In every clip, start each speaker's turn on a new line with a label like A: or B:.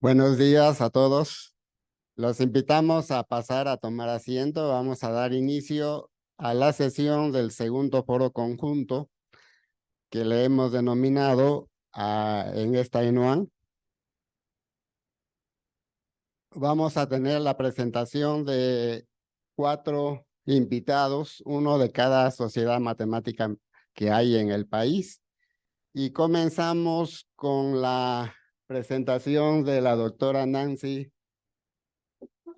A: Buenos días a todos. Los invitamos a pasar a tomar asiento. Vamos a dar inicio a la sesión del segundo foro conjunto que le hemos denominado en esta ENUAN. Vamos a tener la presentación de 4 invitados, uno de cada sociedad matemática que hay en el país. Y comenzamos con la presentación de la doctora Nancy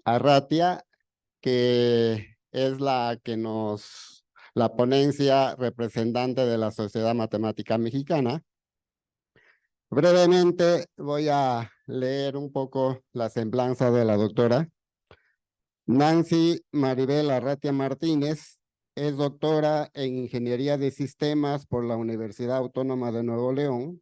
A: Arratia, que es la ponencia representante de la Sociedad Matemática Mexicana. Brevemente voy a leer un poco la semblanza de la doctora. Nancy Maribel Arratia Martínez es doctora en Ingeniería de Sistemas por la Universidad Autónoma de Nuevo León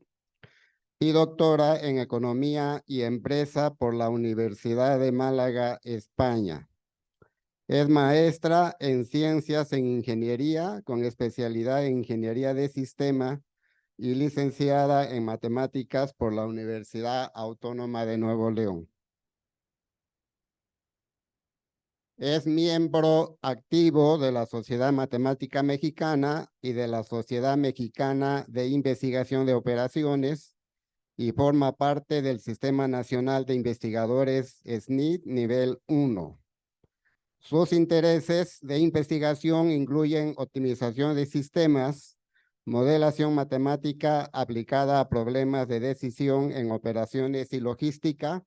A: y doctora en Economía y Empresa por la Universidad de Málaga, España. Es maestra en Ciencias en Ingeniería, con especialidad en Ingeniería de Sistema y licenciada en Matemáticas por la Universidad Autónoma de Nuevo León. Es miembro activo de la Sociedad Matemática Mexicana y de la Sociedad Mexicana de Investigación de Operaciones y forma parte del Sistema Nacional de Investigadores SNID Nivel 1. Sus intereses de investigación incluyen optimización de sistemas, modelación matemática aplicada a problemas de decisión en operaciones y logística,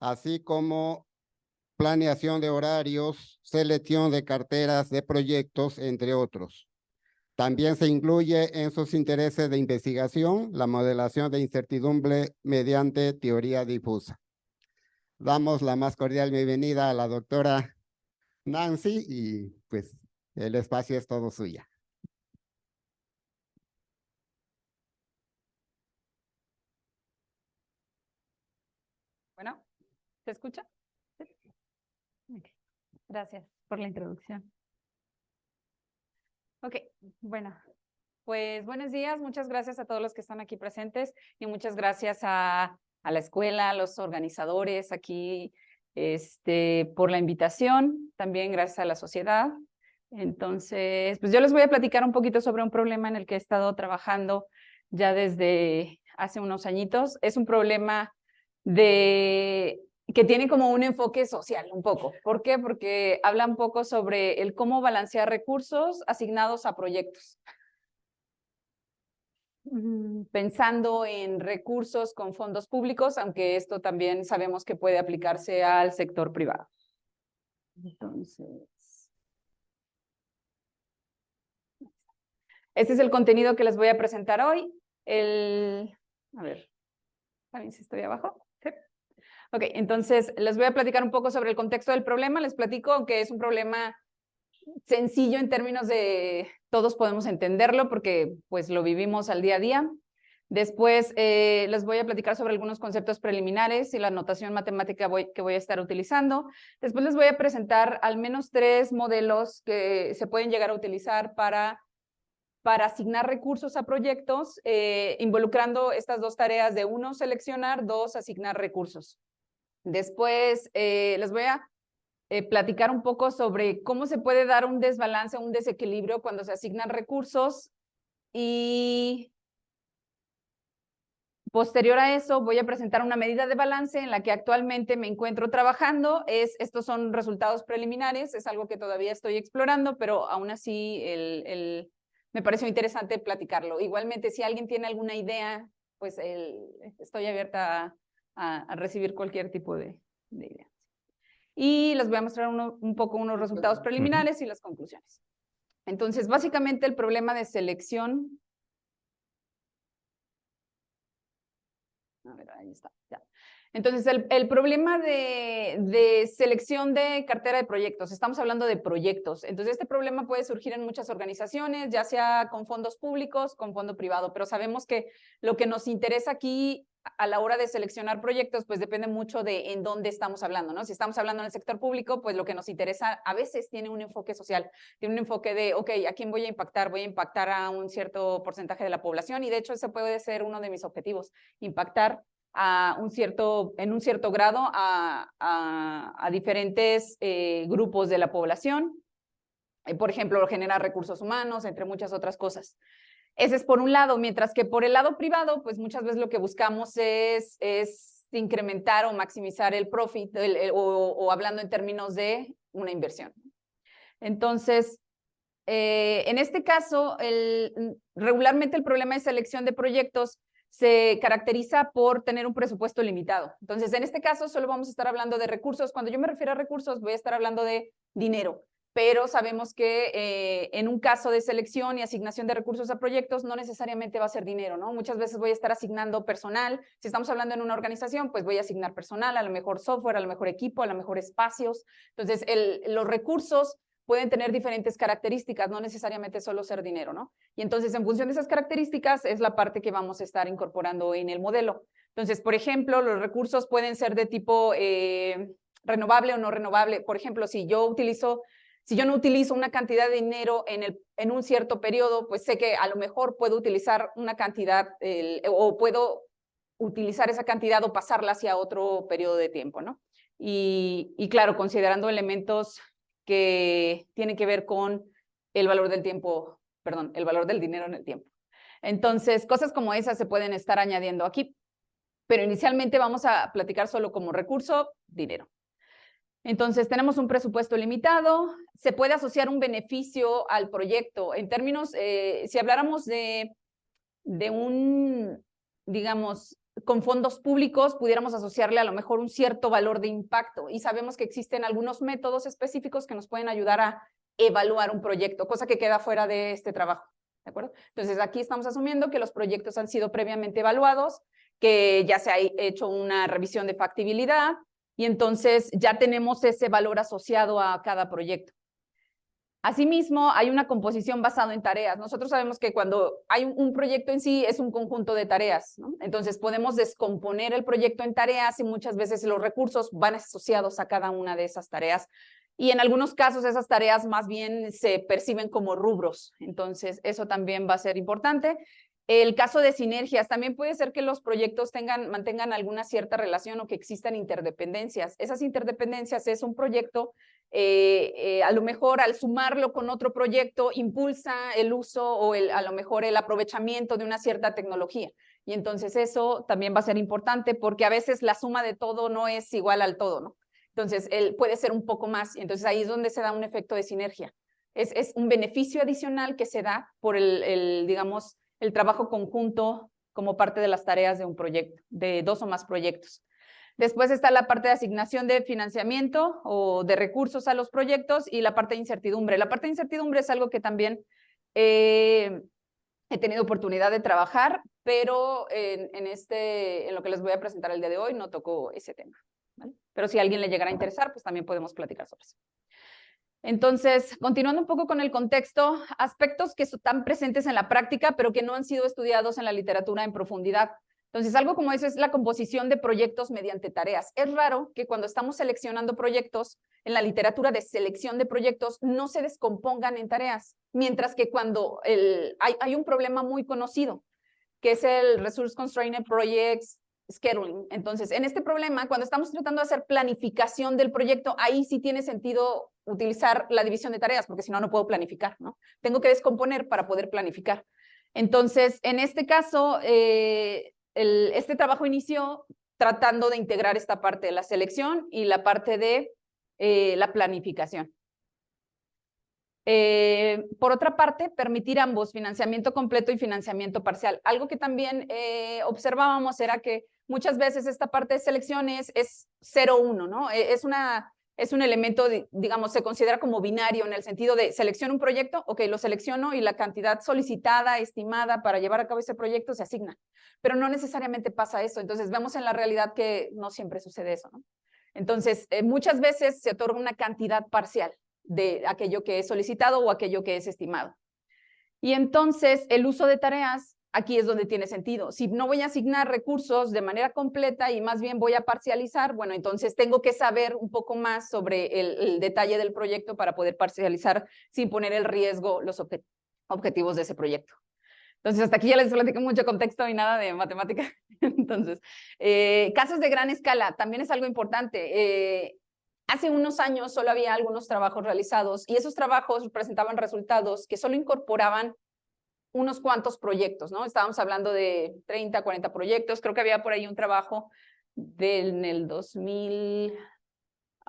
A: así como planeación de horarios, selección de carteras de proyectos, entre otros. También se incluye en sus intereses de investigación la modelación de incertidumbre mediante teoría difusa. Damos la más cordial bienvenida a la doctora Nancy y pues el espacio es todo suya.
B: Bueno, ¿se escucha? ¿Sí? Okay. Gracias por la introducción. Ok, bueno, pues buenos días, muchas gracias a todos los que están aquí presentes y muchas gracias a la escuela, a los organizadores aquí por la invitación, también gracias a la sociedad. Entonces, pues yo les voy a platicar un poquito sobre un problema en el que he estado trabajando ya desde hace unos añitos. Es un problema que tiene como un enfoque social, un poco. ¿Por qué? Porque habla un poco sobre el cómo balancear recursos asignados a proyectos. Pensando en recursos con fondos públicos, aunque esto también sabemos que puede aplicarse al sector privado. Entonces, este es el contenido que les voy a presentar hoy. A ver, ¿saben si estoy abajo? Sí. Ok, entonces les voy a platicar un poco sobre el contexto del problema. Les platico que es un problema sencillo en términos de todos podemos entenderlo porque pues lo vivimos al día a día. Después les voy a platicar sobre algunos conceptos preliminares y la notación matemática que voy a estar utilizando. Después les voy a presentar al menos 3 modelos que se pueden llegar a utilizar para asignar recursos a proyectos, involucrando estas 2 tareas de 1, seleccionar, 2, asignar recursos. Después les voy a platicar un poco sobre cómo se puede dar un desbalance, un desequilibrio cuando se asignan recursos y posterior a eso voy a presentar una medida de balance en la que actualmente me encuentro trabajando. Estos son resultados preliminares, es algo que todavía estoy explorando, pero aún así me pareció interesante platicarlo. Igualmente, si alguien tiene alguna idea, pues estoy abierta a recibir cualquier tipo de idea. Y les voy a mostrar un poco unos resultados preliminares y las conclusiones. Entonces, básicamente el problema de selección. A ver, ahí está, ya. Entonces, el problema de selección de cartera de proyectos, estamos hablando de proyectos. Entonces, este problema puede surgir en muchas organizaciones, ya sea con fondos públicos, con fondo privado, pero sabemos que lo que nos interesa aquí a la hora de seleccionar proyectos, pues depende mucho de en dónde estamos hablando, ¿no? Si estamos hablando en el sector público, pues lo que nos interesa a veces tiene un enfoque social, tiene un enfoque de, ok, ¿a quién voy a impactar? Voy a impactar a un cierto porcentaje de la población y de hecho ese puede ser uno de mis objetivos, impactar en un cierto grado a diferentes grupos de la población. Por ejemplo, generar recursos humanos, entre muchas otras cosas. Ese es por un lado, mientras que por el lado privado, pues muchas veces lo que buscamos es incrementar o maximizar el profit, o hablando en términos de una inversión. Entonces, en este caso, regularmente el problema de selección de proyectos se caracteriza por tener un presupuesto limitado. Entonces, en este caso, solo vamos a estar hablando de recursos. Cuando yo me refiero a recursos, voy a estar hablando de dinero. Pero sabemos que en un caso de selección y asignación de recursos a proyectos no necesariamente va a ser dinero, ¿no? Muchas veces voy a estar asignando personal. Si estamos hablando en una organización, pues voy a asignar personal, a lo mejor software, a lo mejor equipo, a lo mejor espacios. Entonces, los recursos pueden tener diferentes características, no necesariamente solo ser dinero, ¿no? Y entonces, en función de esas características, es la parte que vamos a estar incorporando en el modelo. Entonces, por ejemplo, los recursos pueden ser de tipo renovable o no renovable. Por ejemplo, si yo no utilizo una cantidad de dinero en un cierto periodo, pues sé que a lo mejor puedo utilizar una cantidad o puedo utilizar esa cantidad o pasarla hacia otro periodo de tiempo, ¿no? Y claro, considerando elementos que tienen que ver con el valor del tiempo, perdón, el valor del dinero en el tiempo. Entonces, cosas como esas se pueden estar añadiendo aquí, pero inicialmente vamos a platicar solo como recurso, dinero. Entonces, tenemos un presupuesto limitado, se puede asociar un beneficio al proyecto. En términos, si habláramos de digamos, con fondos públicos, pudiéramos asociarle a lo mejor un cierto valor de impacto, y sabemos que existen algunos métodos específicos que nos pueden ayudar a evaluar un proyecto, cosa que queda fuera de este trabajo, ¿de acuerdo? Entonces, aquí estamos asumiendo que los proyectos han sido previamente evaluados, que ya se ha hecho una revisión de factibilidad, y entonces ya tenemos ese valor asociado a cada proyecto. Asimismo, hay una composición basada en tareas. Nosotros sabemos que cuando hay un proyecto en sí es un conjunto de tareas, ¿no? Entonces podemos descomponer el proyecto en tareas y muchas veces los recursos van asociados a cada una de esas tareas. Y en algunos casos esas tareas más bien se perciben como rubros. Entonces eso también va a ser importante. El caso de sinergias, también puede ser que los proyectos mantengan alguna cierta relación o que existan interdependencias. Esas interdependencias es un proyecto, a lo mejor al sumarlo con otro proyecto impulsa el uso o a lo mejor el aprovechamiento de una cierta tecnología. Y entonces eso también va a ser importante porque a veces la suma de todo no es igual al todo, ¿no? Entonces puede ser un poco más, y entonces ahí es donde se da un efecto de sinergia. Es un beneficio adicional que se da por digamos, el trabajo conjunto como parte de las tareas de un proyecto, de 2 o más proyectos. Después está la parte de asignación de financiamiento o de recursos a los proyectos y la parte de incertidumbre. La parte de incertidumbre es algo que también he tenido oportunidad de trabajar, pero en lo que les voy a presentar el día de hoy no tocó ese tema, ¿vale? Pero si a alguien le llegara a interesar, pues también podemos platicar sobre eso. Entonces, continuando un poco con el contexto, aspectos que están presentes en la práctica, pero que no han sido estudiados en la literatura en profundidad. Entonces, algo como eso es la composición de proyectos mediante tareas. Es raro que cuando estamos seleccionando proyectos, en la literatura de selección de proyectos, no se descompongan en tareas, mientras que cuando hay un problema muy conocido, que es el Resource Constrained Projects Scheduling. Entonces, en este problema, cuando estamos tratando de hacer planificación del proyecto, ahí sí tiene sentido utilizar la división de tareas, porque si no, no puedo planificar, ¿no? Tengo que descomponer para poder planificar. Entonces, en este caso, este trabajo inició tratando de integrar esta parte de la selección y la parte de la planificación. Por otra parte, permitir ambos, financiamiento completo y financiamiento parcial. Algo que también observábamos era que muchas veces esta parte de selección es 0-1, ¿no? Es un elemento, digamos, se considera como binario en el sentido de selecciono un proyecto, ok, lo selecciono y la cantidad solicitada, estimada para llevar a cabo ese proyecto se asigna. Pero no necesariamente pasa eso. Entonces vemos en la realidad que no siempre sucede eso, ¿no? Entonces, muchas veces se otorga una cantidad parcial de aquello que es solicitado o aquello que es estimado. Y entonces el uso de tareas aquí es donde tiene sentido. Si no voy a asignar recursos de manera completa y más bien voy a parcializar, bueno, entonces tengo que saber un poco más sobre el detalle del proyecto para poder parcializar sin poner en riesgo los objetivos de ese proyecto. Entonces, hasta aquí ya les platico mucho contexto y nada de matemática. Entonces, casos de gran escala también es algo importante. Hace unos años solo había algunos trabajos realizados y esos trabajos presentaban resultados que solo incorporaban unos cuantos proyectos, ¿no? Estábamos hablando de 30, 40 proyectos. Creo que había por ahí un trabajo en el 2000,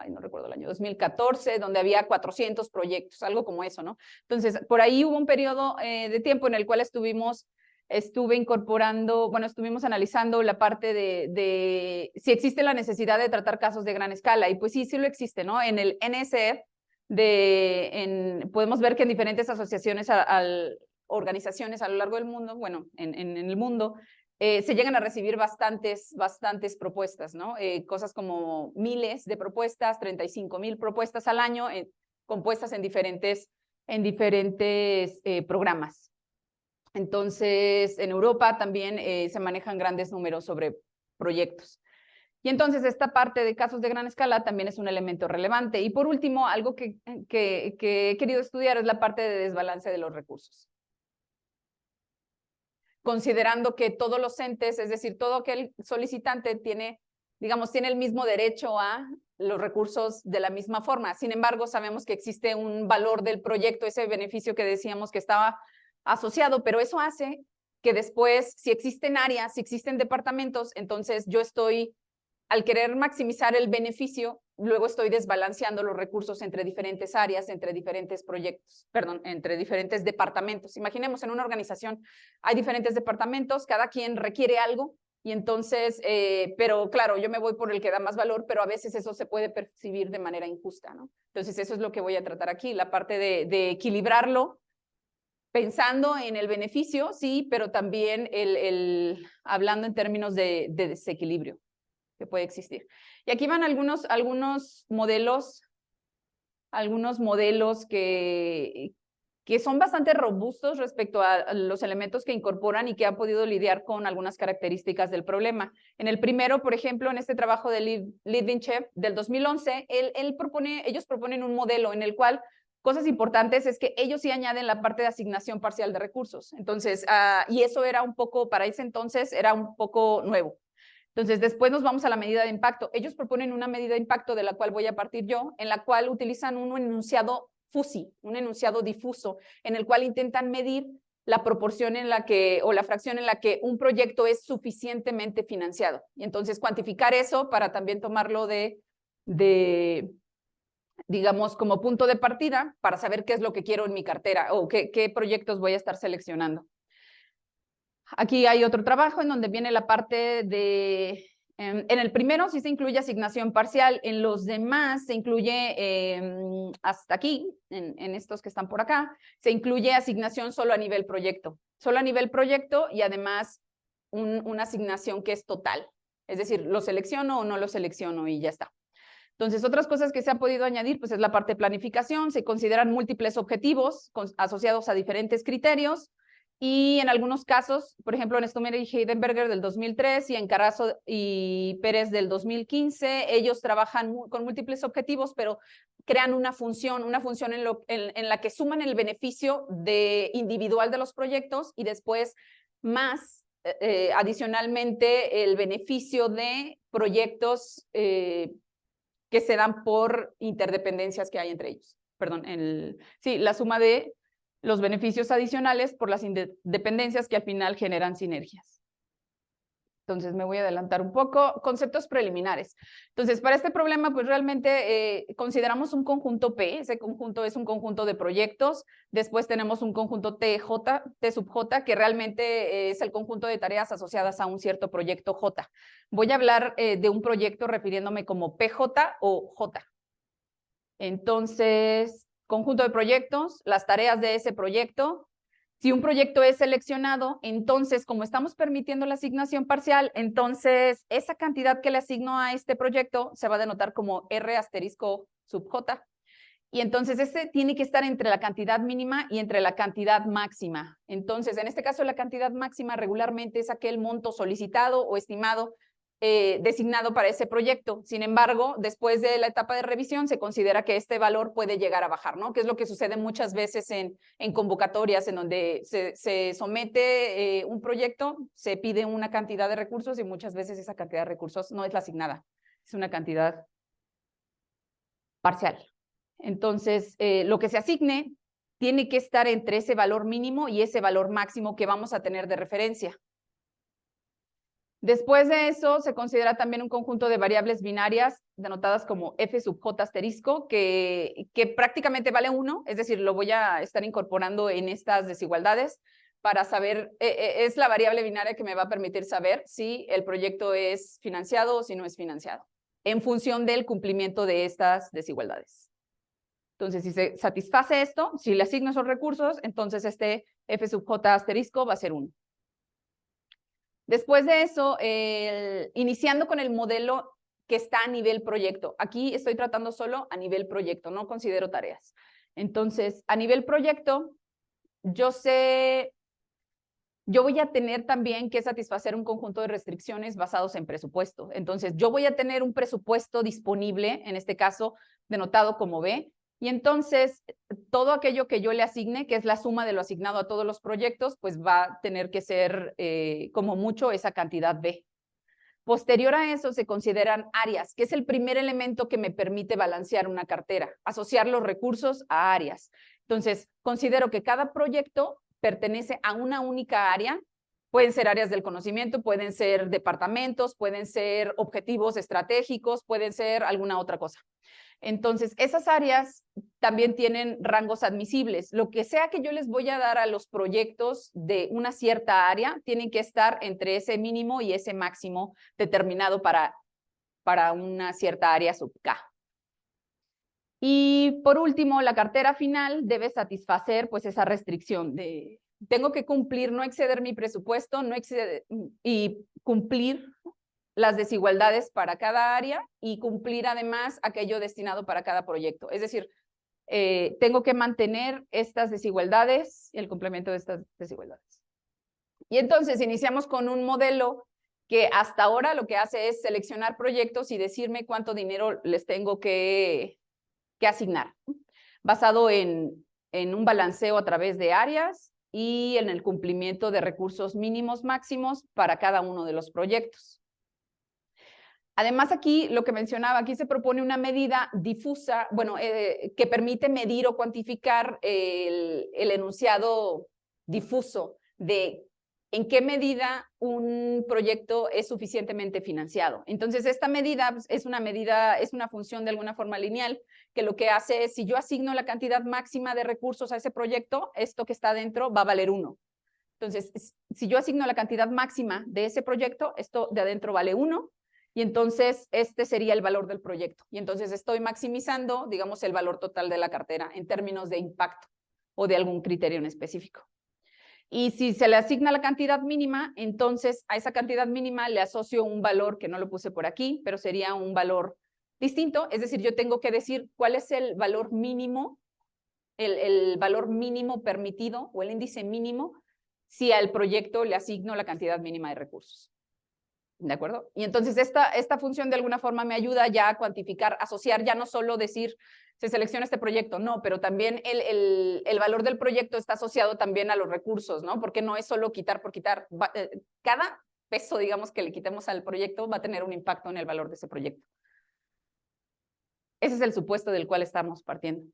B: no recuerdo el año, 2014, donde había 400 proyectos, algo como eso, ¿no? Entonces, por ahí hubo un periodo de tiempo en el cual estuvimos incorporando, bueno, estuvimos analizando la parte de si existe la necesidad de tratar casos de gran escala, y pues sí, sí lo existe, ¿no? En el NSF, podemos ver que en diferentes asociaciones, organizaciones a lo largo del mundo, bueno, en el mundo, se llegan a recibir bastantes propuestas, ¿no? Cosas como miles de propuestas, 35,000 propuestas al año, compuestas en diferentes programas. Entonces, en Europa también se manejan grandes números sobre proyectos. Y entonces esta parte de casos de gran escala también es un elemento relevante. Y por último, algo que he querido estudiar es la parte de desbalance de los recursos. Considerando que todos los entes, es decir, todo aquel solicitante tiene, digamos, tiene el mismo derecho a los recursos de la misma forma. Sin embargo, sabemos que existe un valor del proyecto, ese beneficio que decíamos que estaba asociado, pero eso hace que después, si existen áreas, si existen departamentos, entonces yo estoy, al querer maximizar el beneficio, luego estoy desbalanceando los recursos entre diferentes áreas, entre diferentes proyectos, perdón, entre diferentes departamentos. Imaginemos en una organización hay diferentes departamentos, cada quien requiere algo, y entonces, pero claro, yo me voy por el que da más valor, pero a veces eso se puede percibir de manera injusta, ¿no? Entonces eso es lo que voy a tratar aquí, la parte de equilibrarlo, pensando en el beneficio, sí, pero también hablando en términos de desequilibrio que puede existir. Y aquí van algunos modelos que son bastante robustos respecto a los elementos que incorporan y que han podido lidiar con algunas características del problema. En el primero, por ejemplo, en este trabajo de Litvinenko del 2011, ellos proponen un modelo en el cual cosas importantes es que ellos sí añaden la parte de asignación parcial de recursos. Entonces, y eso era un poco, para ese entonces, era un poco nuevo. Entonces, después nos vamos a la medida de impacto. Ellos proponen una medida de impacto de la cual voy a partir yo, en la cual utilizan un enunciado FUSI, un enunciado difuso, en el cual intentan medir la proporción en la que, o la fracción en la que un proyecto es suficientemente financiado. Y entonces cuantificar eso para también tomarlo digamos, como punto de partida para saber qué es lo que quiero en mi cartera o qué proyectos voy a estar seleccionando. Aquí hay otro trabajo en donde viene la parte de, en el primero sí se incluye asignación parcial, en los demás se incluye, hasta aquí, en estos que están por acá, se incluye asignación solo a nivel proyecto y además una asignación que es total, es decir, lo selecciono o no lo selecciono y ya está. Entonces, otras cosas que se ha podido añadir, pues es la parte de planificación, se consideran múltiples objetivos asociados a diferentes criterios, y en algunos casos, por ejemplo, en Stumer y Heidenberger del 2003 y en Carazo y Pérez del 2015, ellos trabajan con múltiples objetivos, pero crean una función en la que suman el beneficio individual de los proyectos y después más adicionalmente el beneficio de proyectos que se dan por interdependencias que hay entre ellos. Perdón, sí, la suma de los beneficios adicionales por las dependencias que al final generan sinergias. Entonces me voy a adelantar un poco. Conceptos preliminares. Entonces, para este problema, pues realmente consideramos un conjunto P. Ese conjunto es un conjunto de proyectos. Después tenemos un conjunto T sub J, que realmente es el conjunto de tareas asociadas a un cierto proyecto J. Voy a hablar de un proyecto refiriéndome como PJ o J. Entonces, conjunto de proyectos, las tareas de ese proyecto. Si un proyecto es seleccionado, entonces, como estamos permitiendo la asignación parcial, entonces esa cantidad que le asigno a este proyecto se va a denotar como R asterisco sub J. Y entonces ese tiene que estar entre la cantidad mínima y entre la cantidad máxima. Entonces, en este caso, la cantidad máxima regularmente es aquel monto solicitado o estimado designado para ese proyecto. Sin embargo, después de la etapa de revisión, se considera que este valor puede llegar a bajar, ¿no? Que es lo que sucede muchas veces en convocatorias, en donde se somete un proyecto, se pide una cantidad de recursos y muchas veces esa cantidad de recursos no es la asignada, es una cantidad parcial. Entonces, lo que se asigne tiene que estar entre ese valor mínimo y ese valor máximo que vamos a tener de referencia. Después de eso, se considera también un conjunto de variables binarias denotadas como f sub j asterisco, que prácticamente vale 1, es decir, lo voy a estar incorporando en estas desigualdades para saber, es la variable binaria que me va a permitir saber si el proyecto es financiado o si no es financiado, en función del cumplimiento de estas desigualdades. Entonces, si se satisface esto, si le asigno esos recursos, entonces este f sub j asterisco va a ser 1. Después de eso, iniciando con el modelo que está a nivel proyecto. Aquí estoy tratando solo a nivel proyecto, no considero tareas. Entonces, a nivel proyecto, yo voy a tener también que satisfacer un conjunto de restricciones basados en presupuesto. Entonces, yo voy a tener un presupuesto disponible, en este caso denotado como B, y entonces todo aquello que yo le asigne, que es la suma de lo asignado a todos los proyectos, pues va a tener que ser como mucho esa cantidad B. Posterior a eso se consideran áreas, que es el primer elemento que me permite balancear una cartera, asociar los recursos a áreas. Entonces, considero que cada proyecto pertenece a una única área. Pueden ser áreas del conocimiento, pueden ser departamentos, pueden ser objetivos estratégicos, pueden ser alguna otra cosa. Entonces, esas áreas también tienen rangos admisibles. Lo que sea que yo les voy a dar a los proyectos de una cierta área, tienen que estar entre ese mínimo y ese máximo determinado para una cierta área sub K. Y por último, la cartera final debe satisfacer pues esa restricción de tengo que cumplir, no exceder mi presupuesto, no exceder, y cumplir las desigualdades para cada área y cumplir además aquello destinado para cada proyecto. Es decir, tengo que mantener estas desigualdades y el complemento de estas desigualdades. Y entonces iniciamos con un modelo que hasta ahora lo que hace es seleccionar proyectos y decirme cuánto dinero les tengo que asignar, basado en un balanceo a través de áreas y en el cumplimiento de recursos mínimos máximos para cada uno de los proyectos. Además, aquí lo que mencionaba, aquí se propone una medida difusa, bueno, que permite medir o cuantificar el enunciado difuso de en qué medida un proyecto es suficientemente financiado. Entonces, esta medida es una función de alguna forma lineal, que lo que hace es, si yo asigno la cantidad máxima de recursos a ese proyecto, esto que está adentro va a valer 1. Entonces, si yo asigno la cantidad máxima de ese proyecto, esto de adentro vale 1. Y entonces este sería el valor del proyecto. Y entonces estoy maximizando, digamos, el valor total de la cartera en términos de impacto o de algún criterio en específico. Y si se le asigna la cantidad mínima, entonces a esa cantidad mínima le asocio un valor que no lo puse por aquí, pero sería un valor distinto. Es decir, yo tengo que decir cuál es el valor mínimo, el valor mínimo permitido o el índice mínimo si al proyecto le asigno la cantidad mínima de recursos. ¿De acuerdo? Y entonces esta función de alguna forma me ayuda ya a cuantificar, asociar, ya no solo decir se selecciona este proyecto, no, pero también el valor del proyecto está asociado también a los recursos, ¿no? Porque no es solo quitar por quitar. Cada peso, digamos, que le quitemos al proyecto va a tener un impacto en el valor de ese proyecto. Ese es el supuesto del cual estamos partiendo.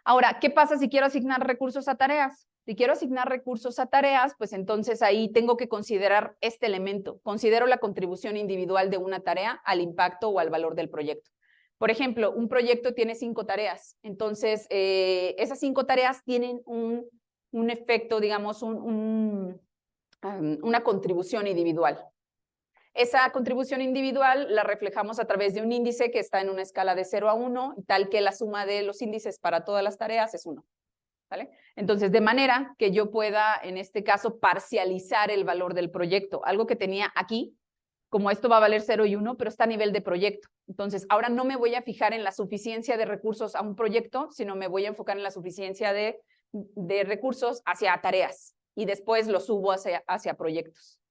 B: Ahora, ¿qué pasa si quiero asignar recursos a tareas? Si quiero asignar recursos a tareas, pues entonces ahí tengo que considerar este elemento. Considero la contribución individual de una tarea al impacto o al valor del proyecto. Por ejemplo, un proyecto tiene 5 tareas. Entonces, esas 5 tareas tienen un efecto, digamos, una contribución individual. Esa contribución individual la reflejamos a través de un índice que está en una escala de 0 a 1, tal que la suma de los índices para todas las tareas es 1. ¿Vale? Entonces, de manera que yo pueda, en este caso, parcializar el valor del proyecto. Algo que tenía aquí, como esto va a valer 0 y 1, pero está a nivel de proyecto. Entonces, ahora no me voy a fijar en la suficiencia de recursos a un proyecto, sino me voy a enfocar en la suficiencia de recursos hacia tareas. Y después lo subo hacia proyectos.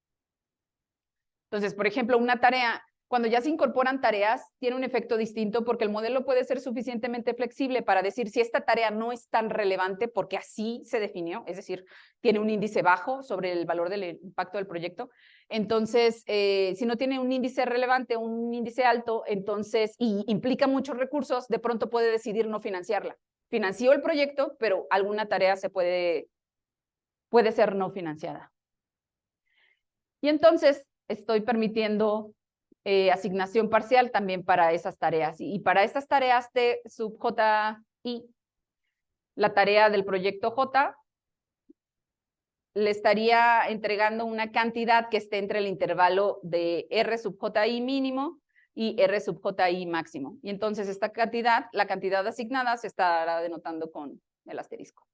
B: Entonces, por ejemplo, una tarea, cuando ya se incorporan tareas, tiene un efecto distinto porque el modelo puede ser suficientemente flexible para decir si esta tarea no es tan relevante porque así se definió, es decir, tiene un índice bajo sobre el valor del impacto del proyecto. Entonces, si no tiene un índice relevante, un índice alto, entonces, y implica muchos recursos, de pronto puede decidir no financiarla. Financió el proyecto, pero alguna tarea se puede ser no financiada. Y entonces estoy permitiendo asignación parcial también para esas tareas. Y para estas tareas de sub JI, la tarea del proyecto J, le estaría entregando una cantidad que esté entre el intervalo de R sub JI mínimo y R sub JI máximo. Y entonces esta cantidad, la cantidad asignada, se estará denotando con el asterisco.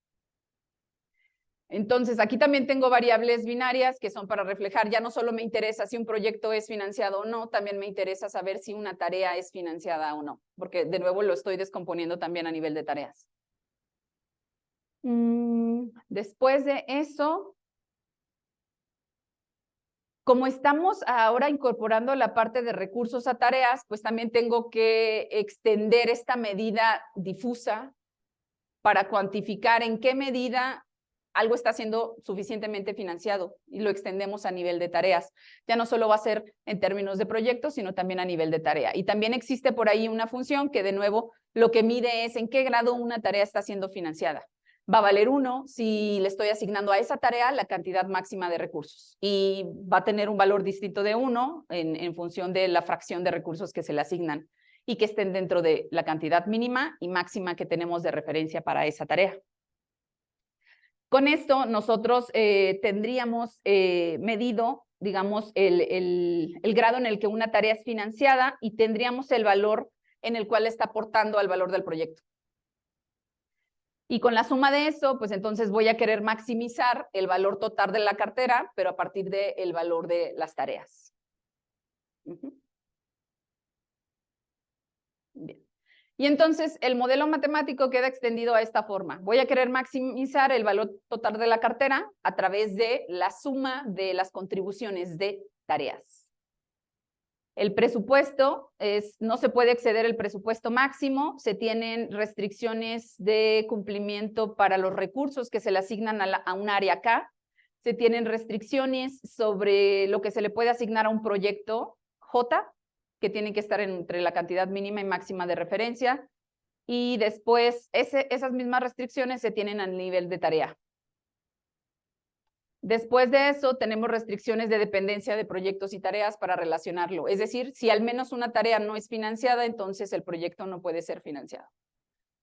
B: Entonces, aquí también tengo variables binarias que son para reflejar, ya no solo me interesa si un proyecto es financiado o no, también me interesa saber si una tarea es financiada o no, porque de nuevo lo estoy descomponiendo también a nivel de tareas. Después de eso, como estamos ahora incorporando la parte de recursos a tareas, pues también tengo que extender esta medida difusa para cuantificar en qué medida algo está siendo suficientemente financiado y lo extendemos a nivel de tareas. Ya no solo va a ser en términos de proyectos, sino también a nivel de tarea. Y también existe por ahí una función que de nuevo lo que mide es en qué grado una tarea está siendo financiada. Va a valer 1 si le estoy asignando a esa tarea la cantidad máxima de recursos y va a tener un valor distinto de 1 en función de la fracción de recursos que se le asignan y que estén dentro de la cantidad mínima y máxima que tenemos de referencia para esa tarea. Con esto nosotros tendríamos medido, digamos, el grado en el que una tarea es financiada y tendríamos el valor en el cual está aportando al valor del proyecto. Y con la suma de eso, pues entonces voy a querer maximizar el valor total de la cartera, pero a partir del valor de las tareas. Bien. Y entonces el modelo matemático queda extendido a esta forma. Voy a querer maximizar el valor total de la cartera a través de la suma de las contribuciones de tareas. El presupuesto no se puede exceder el presupuesto máximo, se tienen restricciones de cumplimiento para los recursos que se le asignan a un área K, se tienen restricciones sobre lo que se le puede asignar a un proyecto J, que tienen que estar entre la cantidad mínima y máxima de referencia, y después esas mismas restricciones se tienen a nivel de tarea. Después de eso, tenemos restricciones de dependencia de proyectos y tareas para relacionarlo. Es decir, si al menos una tarea no es financiada, entonces el proyecto no puede ser financiado.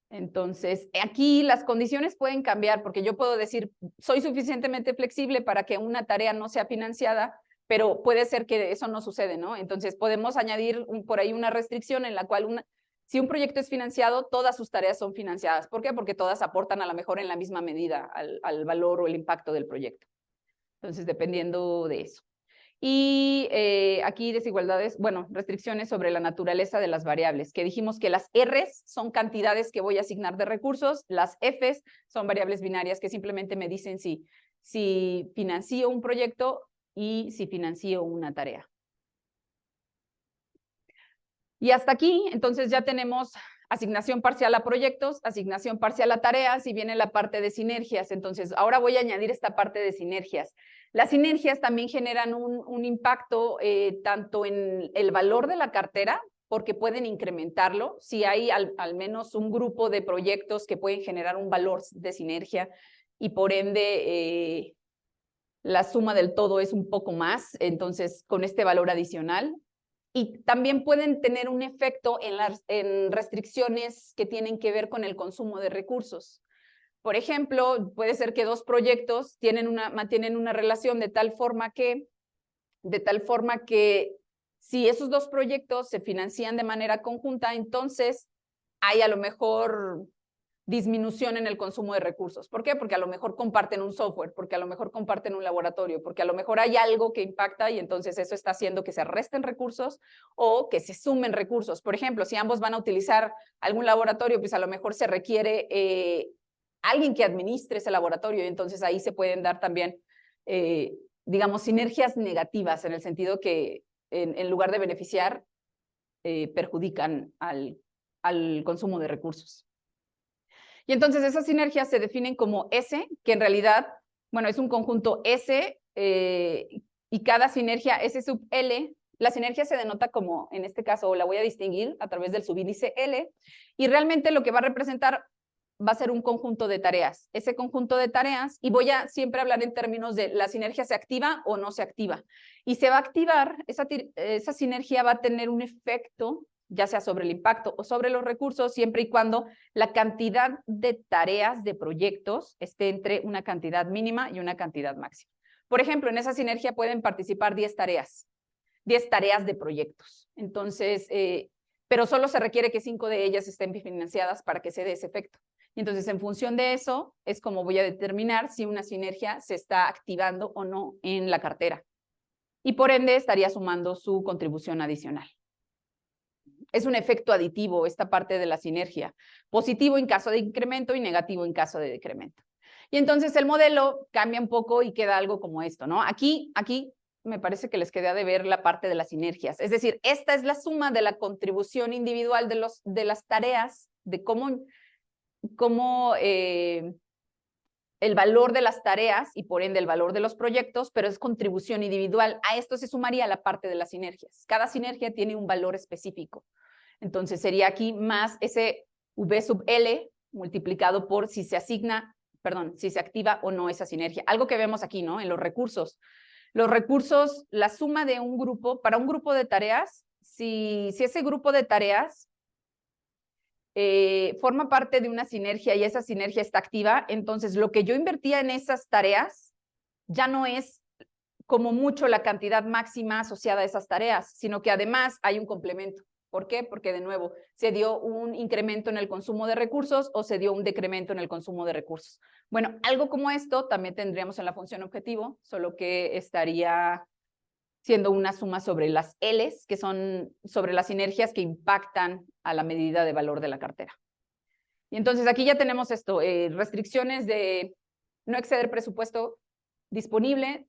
B: Entonces, aquí las condiciones pueden cambiar, porque yo puedo decir, soy suficientemente flexible para que una tarea no sea financiada, pero puede ser que eso no sucede, ¿no? Entonces, podemos añadir por ahí una restricción en la cual si un proyecto es financiado, todas sus tareas son financiadas. ¿Por qué? Porque todas aportan a lo mejor en la misma medida al valor o el impacto del proyecto. Entonces, dependiendo de eso. Y aquí desigualdades, bueno, restricciones sobre la naturaleza de las variables, que dijimos que las R's son cantidades que voy a asignar de recursos, las F's son variables binarias que simplemente me dicen si financio un proyecto y si financio una tarea. Y hasta aquí, entonces ya tenemos asignación parcial a proyectos, asignación parcial a tareas y viene la parte de sinergias. Entonces, ahora voy a añadir esta parte de sinergias. Las sinergias también generan un impacto tanto en el valor de la cartera, porque pueden incrementarlo. Si hay al menos un grupo de proyectos que pueden generar un valor de sinergia y por ende la suma del todo es un poco más, entonces con este valor adicional. Y también pueden tener un efecto en restricciones que tienen que ver con el consumo de recursos. Por ejemplo, puede ser que dos proyectos mantienen una relación de tal forma que si esos dos proyectos se financian de manera conjunta, entonces hay a lo mejor disminución en el consumo de recursos. ¿Por qué? Porque a lo mejor comparten un software, porque a lo mejor comparten un laboratorio, porque a lo mejor hay algo que impacta y entonces eso está haciendo que se resten recursos o que se sumen recursos. Por ejemplo, si ambos van a utilizar algún laboratorio, pues a lo mejor se requiere alguien que administre ese laboratorio y entonces ahí se pueden dar también, digamos, sinergias negativas en el sentido que en lugar de beneficiar, perjudican al consumo de recursos. Y entonces esas sinergias se definen como S, que en realidad, bueno, es un conjunto S, y cada sinergia S sub L, la sinergia se denota como, en este caso, la voy a distinguir a través del subíndice L, y realmente lo que va a representar va a ser un conjunto de tareas. Ese conjunto de tareas, y voy a siempre hablar en términos de la sinergia se activa o no se activa. Y se va a activar, esa sinergia va a tener un efecto, ya sea sobre el impacto o sobre los recursos, siempre y cuando la cantidad de tareas, de proyectos, esté entre una cantidad mínima y una cantidad máxima. Por ejemplo, en esa sinergia pueden participar 10 tareas de proyectos. Entonces, pero solo se requiere que 5 de ellas estén financiadas para que se dé ese efecto. Y entonces, en función de eso, es como voy a determinar si una sinergia se está activando o no en la cartera. Y por ende, estaría sumando su contribución adicional. Es un efecto aditivo esta parte de la sinergia, positivo en caso de incremento y negativo en caso de decremento. Y entonces el modelo cambia un poco y queda algo como esto, ¿no? Aquí me parece que les quedé de ver la parte de las sinergias. Es decir, esta es la suma de la contribución individual de las tareas, de cómo el valor de las tareas y por ende el valor de los proyectos, pero es contribución individual. A esto se sumaría la parte de las sinergias. Cada sinergia tiene un valor específico. Entonces sería aquí más ese V sub L multiplicado por si se asigna, perdón, si se activa o no esa sinergia. Algo que vemos aquí, ¿no? En los recursos. Los recursos, la suma de un grupo, para un grupo de tareas, si ese grupo de tareas forma parte de una sinergia y esa sinergia está activa, entonces lo que yo invertía en esas tareas ya no es como mucho la cantidad máxima asociada a esas tareas, sino que además hay un complemento. ¿Por qué? Porque de nuevo, se dio un incremento en el consumo de recursos o se dio un decremento en el consumo de recursos. Bueno, algo como esto también tendríamos en la función objetivo, solo que estaría siendo una suma sobre las Ls, que son sobre las sinergias que impactan a la medida de valor de la cartera. Y entonces aquí ya tenemos esto, restricciones de no exceder presupuesto disponible,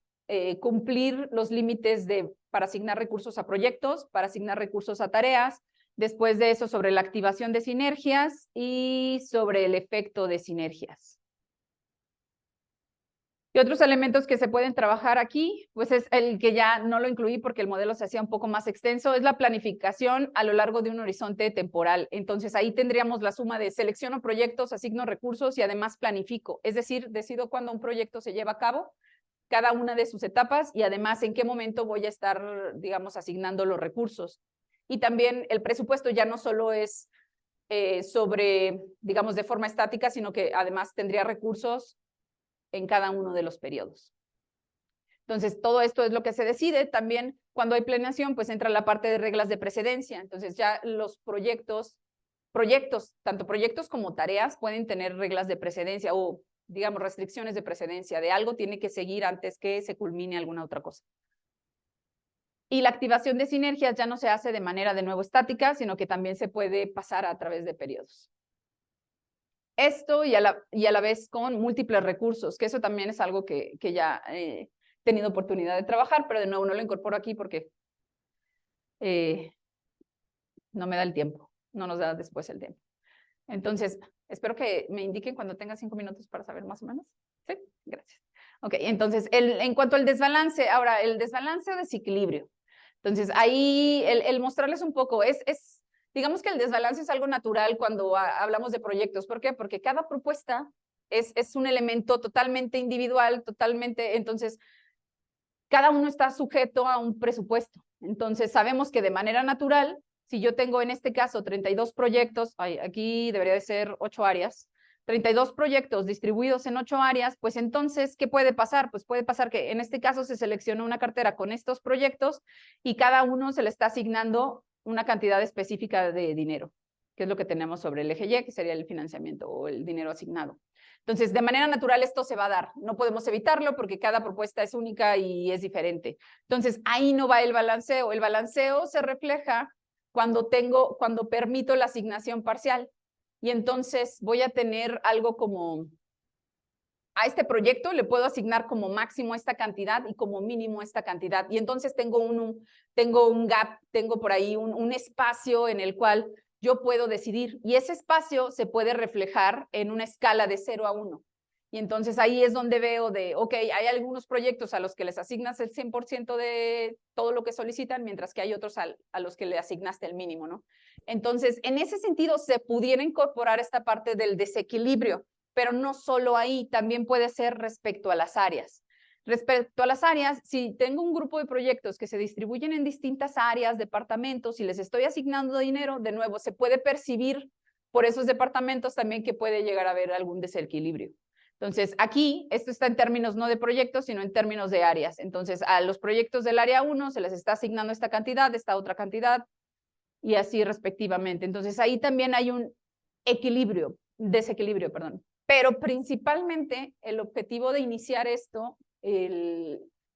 B: cumplir los límites para asignar recursos a proyectos, para asignar recursos a tareas, después de eso sobre la activación de sinergias y sobre el efecto de sinergias. Y otros elementos que se pueden trabajar aquí, pues es el que ya no lo incluí porque el modelo se hacía un poco más extenso, es la planificación a lo largo de un horizonte temporal. Entonces ahí tendríamos la suma de selecciono proyectos, asigno recursos y además planifico. Es decir, decido cuándo un proyecto se lleva a cabo, cada una de sus etapas y además en qué momento voy a estar, digamos, asignando los recursos. Y también el presupuesto ya no solo es sobre, digamos, de forma estática, sino que además tendría recursos en cada uno de los periodos. Entonces, todo esto es lo que se decide. También cuando hay planeación, pues entra la parte de reglas de precedencia. Entonces, ya los proyectos, tanto proyectos como tareas, pueden tener reglas de precedencia o, digamos, restricciones de precedencia. De algo tiene que seguir antes que se culmine alguna otra cosa. Y la activación de sinergias ya no se hace de manera de nuevo estática, sino que también se puede pasar a través de periodos. Esto y a la vez con múltiples recursos, que eso también es algo que ya he tenido oportunidad de trabajar, pero de nuevo no lo incorporo aquí porque no me da el tiempo, no nos da después el tiempo. Entonces, espero que me indiquen cuando tenga 5 minutos para saber más o menos. Sí, gracias. Ok, entonces, en cuanto al desbalance, ahora, el desbalance o desequilibrio. Entonces, ahí el mostrarles un poco, digamos que el desbalance es algo natural cuando hablamos de proyectos. ¿Por qué? Porque cada propuesta es un elemento totalmente individual, entonces, cada uno está sujeto a un presupuesto. Entonces, sabemos que de manera natural, si yo tengo en este caso 32 proyectos, aquí debería de ser 8 áreas, 32 proyectos distribuidos en 8 áreas, pues entonces, ¿qué puede pasar? Pues puede pasar que en este caso se selecciona una cartera con estos proyectos y cada uno se le está asignando una cantidad específica de dinero, que es lo que tenemos sobre el eje Y, que sería el financiamiento o el dinero asignado. Entonces, de manera natural esto se va a dar. No podemos evitarlo porque cada propuesta es única y es diferente. Entonces, ahí no va el balanceo. El balanceo se refleja cuando permito la asignación parcial. Y entonces voy a tener algo como a este proyecto le puedo asignar como máximo esta cantidad y como mínimo esta cantidad. Y entonces tengo un gap, tengo por ahí un espacio en el cual yo puedo decidir. Y ese espacio se puede reflejar en una escala de 0 a 1. Y entonces ahí es donde veo ok, hay algunos proyectos a los que les asignas el 100% de todo lo que solicitan, mientras que hay otros a los que le asignaste el mínimo, ¿no? Entonces, en ese sentido, se pudiera incorporar esta parte del desequilibrio, pero no solo ahí, también puede ser respecto a las áreas. Respecto a las áreas, si tengo un grupo de proyectos que se distribuyen en distintas áreas, departamentos, y les estoy asignando dinero, de nuevo, se puede percibir por esos departamentos también que puede llegar a haber algún desequilibrio. Entonces, aquí, esto está en términos no de proyectos, sino en términos de áreas. Entonces, a los proyectos del área 1 se les está asignando esta cantidad, esta otra cantidad, y así respectivamente. Entonces, ahí también hay un desequilibrio, perdón. Pero principalmente el objetivo de iniciar esto,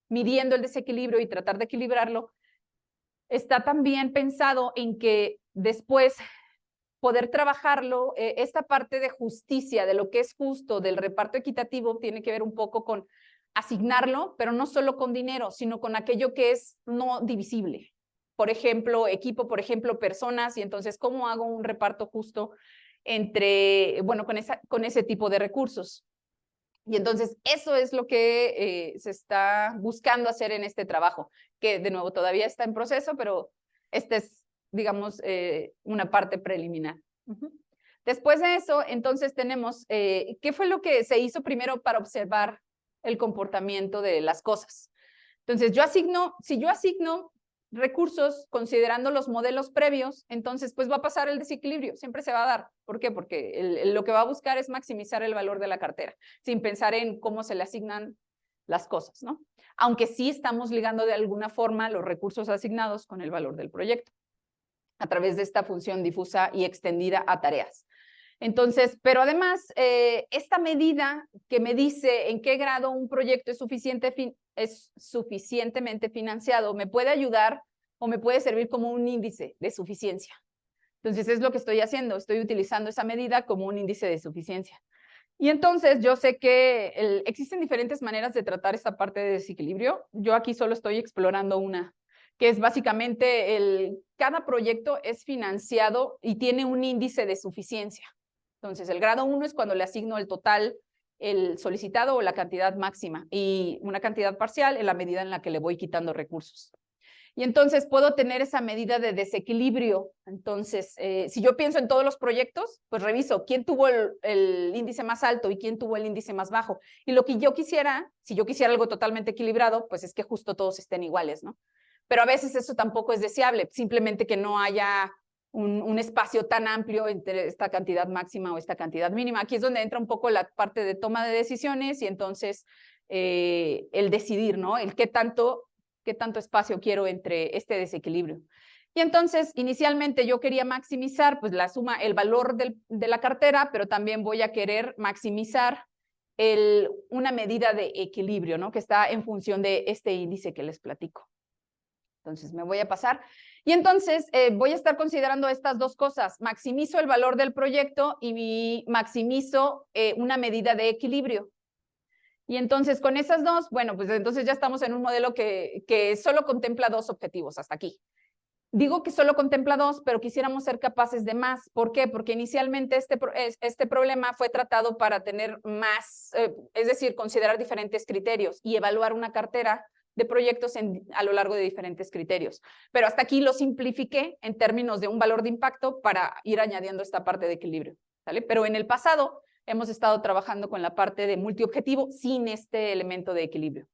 B: midiendo el desequilibrio y tratar de equilibrarlo, está también pensado en que después poder trabajarlo, esta parte de justicia, de lo que es justo, del reparto equitativo, tiene que ver un poco con asignarlo, pero no solo con dinero, sino con aquello que es no divisible. Por ejemplo, equipo, por ejemplo, personas, y entonces, ¿cómo hago un reparto justo entre, bueno, con ese tipo de recursos? Y entonces, eso es lo que se está buscando hacer en este trabajo, que de nuevo todavía está en proceso, pero este es, digamos, una parte preliminar. Después de eso, entonces tenemos, ¿qué fue lo que se hizo primero para observar el comportamiento de las cosas? Entonces, si yo asigno recursos considerando los modelos previos, entonces pues va a pasar el desequilibrio, siempre se va a dar. ¿Por qué? Porque lo que va a buscar es maximizar el valor de la cartera, sin pensar en cómo se le asignan las cosas, ¿no? Aunque sí estamos ligando de alguna forma los recursos asignados con el valor del proyecto, a través de esta función difusa y extendida a tareas. Entonces, pero además, esta medida que me dice en qué grado un proyecto es suficientemente financiado, me puede ayudar o me puede servir como un índice de suficiencia. Entonces, es lo que estoy haciendo, estoy utilizando esa medida como un índice de suficiencia. Y entonces, yo sé que existen diferentes maneras de tratar esta parte de desequilibrio. Yo aquí solo estoy explorando una, que es básicamente cada proyecto es financiado y tiene un índice de suficiencia. Entonces, el grado 1 es cuando le asigno el total, el solicitado o la cantidad máxima, y una cantidad parcial en la medida en la que le voy quitando recursos. Y entonces puedo tener esa medida de desequilibrio. Entonces, si yo pienso en todos los proyectos, pues reviso quién tuvo el índice más alto y quién tuvo el índice más bajo. Y lo que yo quisiera, si yo quisiera algo totalmente equilibrado, pues es que justo todos estén iguales, ¿no? Pero a veces eso tampoco es deseable, simplemente que no haya un espacio tan amplio entre esta cantidad máxima o esta cantidad mínima. Aquí es donde entra un poco la parte de toma de decisiones y entonces el decidir, ¿no? El qué tanto espacio quiero entre este desequilibrio. Y entonces, inicialmente yo quería maximizar pues la suma, el valor de la cartera, pero también voy a querer maximizar una medida de equilibrio, ¿no? Que está en función de este índice que les platico. Entonces, me voy a pasar. Y entonces, voy a estar considerando estas dos cosas. Maximizo el valor del proyecto y maximizo una medida de equilibrio. Y entonces, con esas dos, bueno, pues entonces ya estamos en un modelo que solo contempla dos objetivos hasta aquí. Digo que solo contempla dos, pero quisiéramos ser capaces de más. ¿Por qué? Porque inicialmente este problema fue tratado para tener más, es decir, considerar diferentes criterios y evaluar una cartera de proyectos a lo largo de diferentes criterios. Pero hasta aquí lo simplifiqué en términos de un valor de impacto para ir añadiendo esta parte de equilibrio, ¿vale? Pero en el pasado hemos estado trabajando con la parte de multiobjetivo sin este elemento de equilibrio.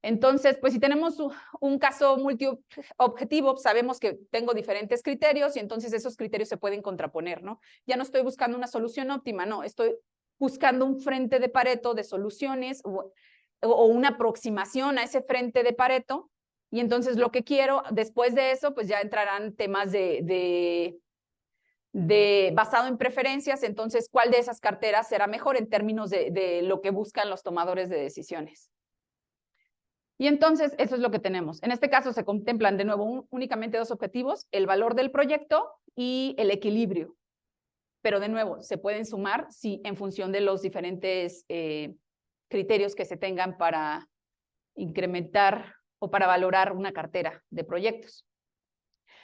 B: Entonces, pues si tenemos un caso multiobjetivo, sabemos que tengo diferentes criterios y entonces esos criterios se pueden contraponer, ¿no? Ya no estoy buscando una solución óptima, no, estoy buscando un frente de Pareto de soluciones o una aproximación a ese frente de Pareto, y entonces lo que quiero después de eso, pues ya entrarán temas basado en preferencias, entonces cuál de esas carteras será mejor en términos de lo que buscan los tomadores de decisiones. Y entonces eso es lo que tenemos. En este caso se contemplan de nuevo únicamente dos objetivos, el valor del proyecto y el equilibrio. Pero de nuevo, se pueden sumar en función de los diferentes criterios que se tengan para incrementar o para valorar una cartera de proyectos.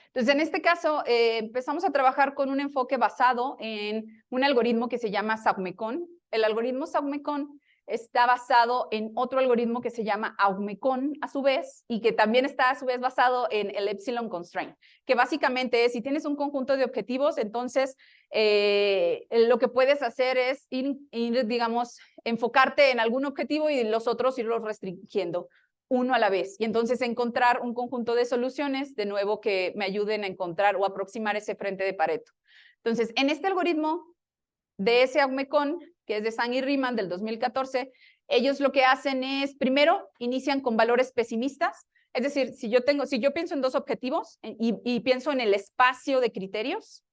B: Entonces, en este caso, empezamos a trabajar con un enfoque basado en un algoritmo que se llama SAUMECON. El algoritmo SAUMECON está basado en otro algoritmo que se llama AUMECON, a su vez, y que también está a su vez basado en el Epsilon Constraint, que básicamente es, si tienes un conjunto de objetivos, entonces lo que puedes hacer es ir, digamos, enfocarte en algún objetivo y los otros irlos restringiendo uno a la vez, y entonces encontrar un conjunto de soluciones, de nuevo, que me ayuden a encontrar o aproximar ese frente de Pareto. Entonces, en este algoritmo de ese AUMECON, que es de Zhang y Riemann del 2014, ellos lo que hacen es, primero, inician con valores pesimistas, es decir, si yo pienso en dos objetivos y pienso en el espacio de criterios,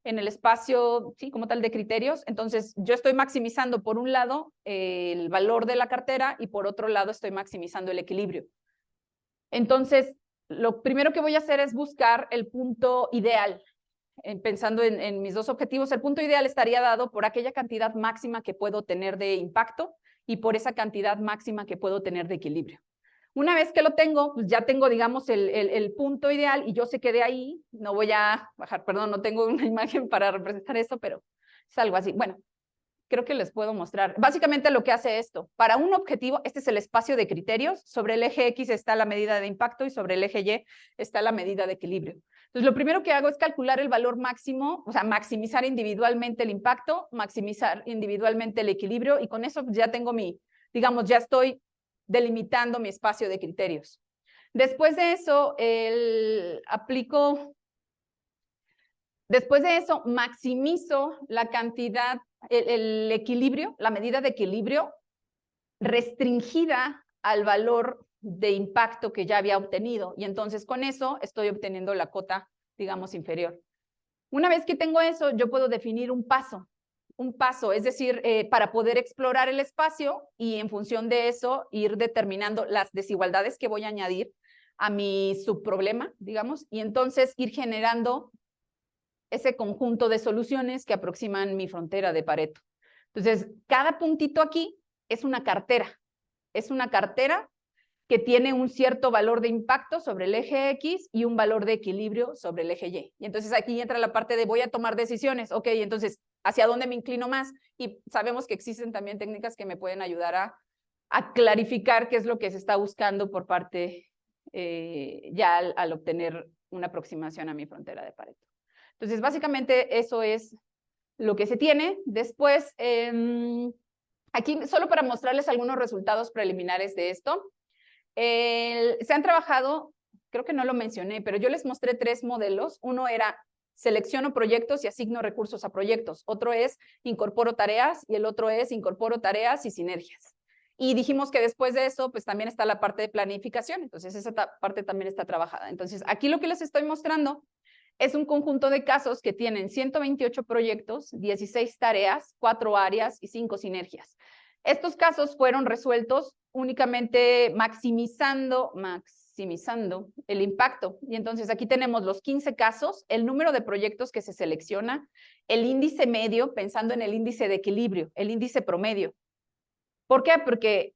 B: en el espacio, sí, como tal de criterios, entonces yo estoy maximizando por un lado el valor de la cartera y por otro lado estoy maximizando el equilibrio. Entonces, lo primero que voy a hacer es buscar el punto ideal. Pensando en mis dos objetivos, el punto ideal estaría dado por aquella cantidad máxima que puedo tener de impacto y por esa cantidad máxima que puedo tener de equilibrio. Una vez que lo tengo, pues ya tengo, digamos, el punto ideal y yo sé que de ahí no voy a bajar, perdón, no tengo una imagen para representar eso, pero es algo así. Bueno, creo que les puedo mostrar. Básicamente lo que hace esto, para un objetivo, este es el espacio de criterios, sobre el eje X está la medida de impacto y sobre el eje Y está la medida de equilibrio. Entonces, lo primero que hago es calcular el valor máximo, o sea, maximizar individualmente el impacto, maximizar individualmente el equilibrio y con eso ya tengo digamos, ya estoy delimitando mi espacio de criterios. Después de eso, después de eso, maximizo la cantidad, el equilibrio, la medida de equilibrio restringida al valor de impacto que ya había obtenido. Y entonces con eso estoy obteniendo la cota, digamos, inferior. Una vez que tengo eso, yo puedo definir un paso, es decir, para poder explorar el espacio y en función de eso ir determinando las desigualdades que voy a añadir a mi subproblema, digamos, y entonces ir generando ese conjunto de soluciones que aproximan mi frontera de Pareto. Entonces, cada puntito aquí es una cartera que tiene un cierto valor de impacto sobre el eje X y un valor de equilibrio sobre el eje Y. Y entonces aquí entra la parte de voy a tomar decisiones. Ok, entonces, ¿hacia dónde me inclino más? Y sabemos que existen también técnicas que me pueden ayudar a clarificar qué es lo que se está buscando por parte, ya al obtener una aproximación a mi frontera de Pareto. Entonces, básicamente eso es lo que se tiene. Después, aquí solo para mostrarles algunos resultados preliminares de esto. Se han trabajado, creo que no lo mencioné, pero yo les mostré 3 modelos. Uno era selecciono proyectos y asigno recursos a proyectos. Otro es incorporo tareas y el otro es incorporo tareas y sinergias. Y dijimos que después de eso, pues también está la parte de planificación. Entonces, esa parte también está trabajada. Entonces, aquí lo que les estoy mostrando es un conjunto de casos que tienen 128 proyectos, 16 tareas, 4 áreas y 5 sinergias. Estos casos fueron resueltos únicamente maximizando el impacto. Y entonces aquí tenemos los 15 casos, el número de proyectos que se selecciona, el índice medio, pensando en el índice de equilibrio, el índice promedio. ¿Por qué? Porque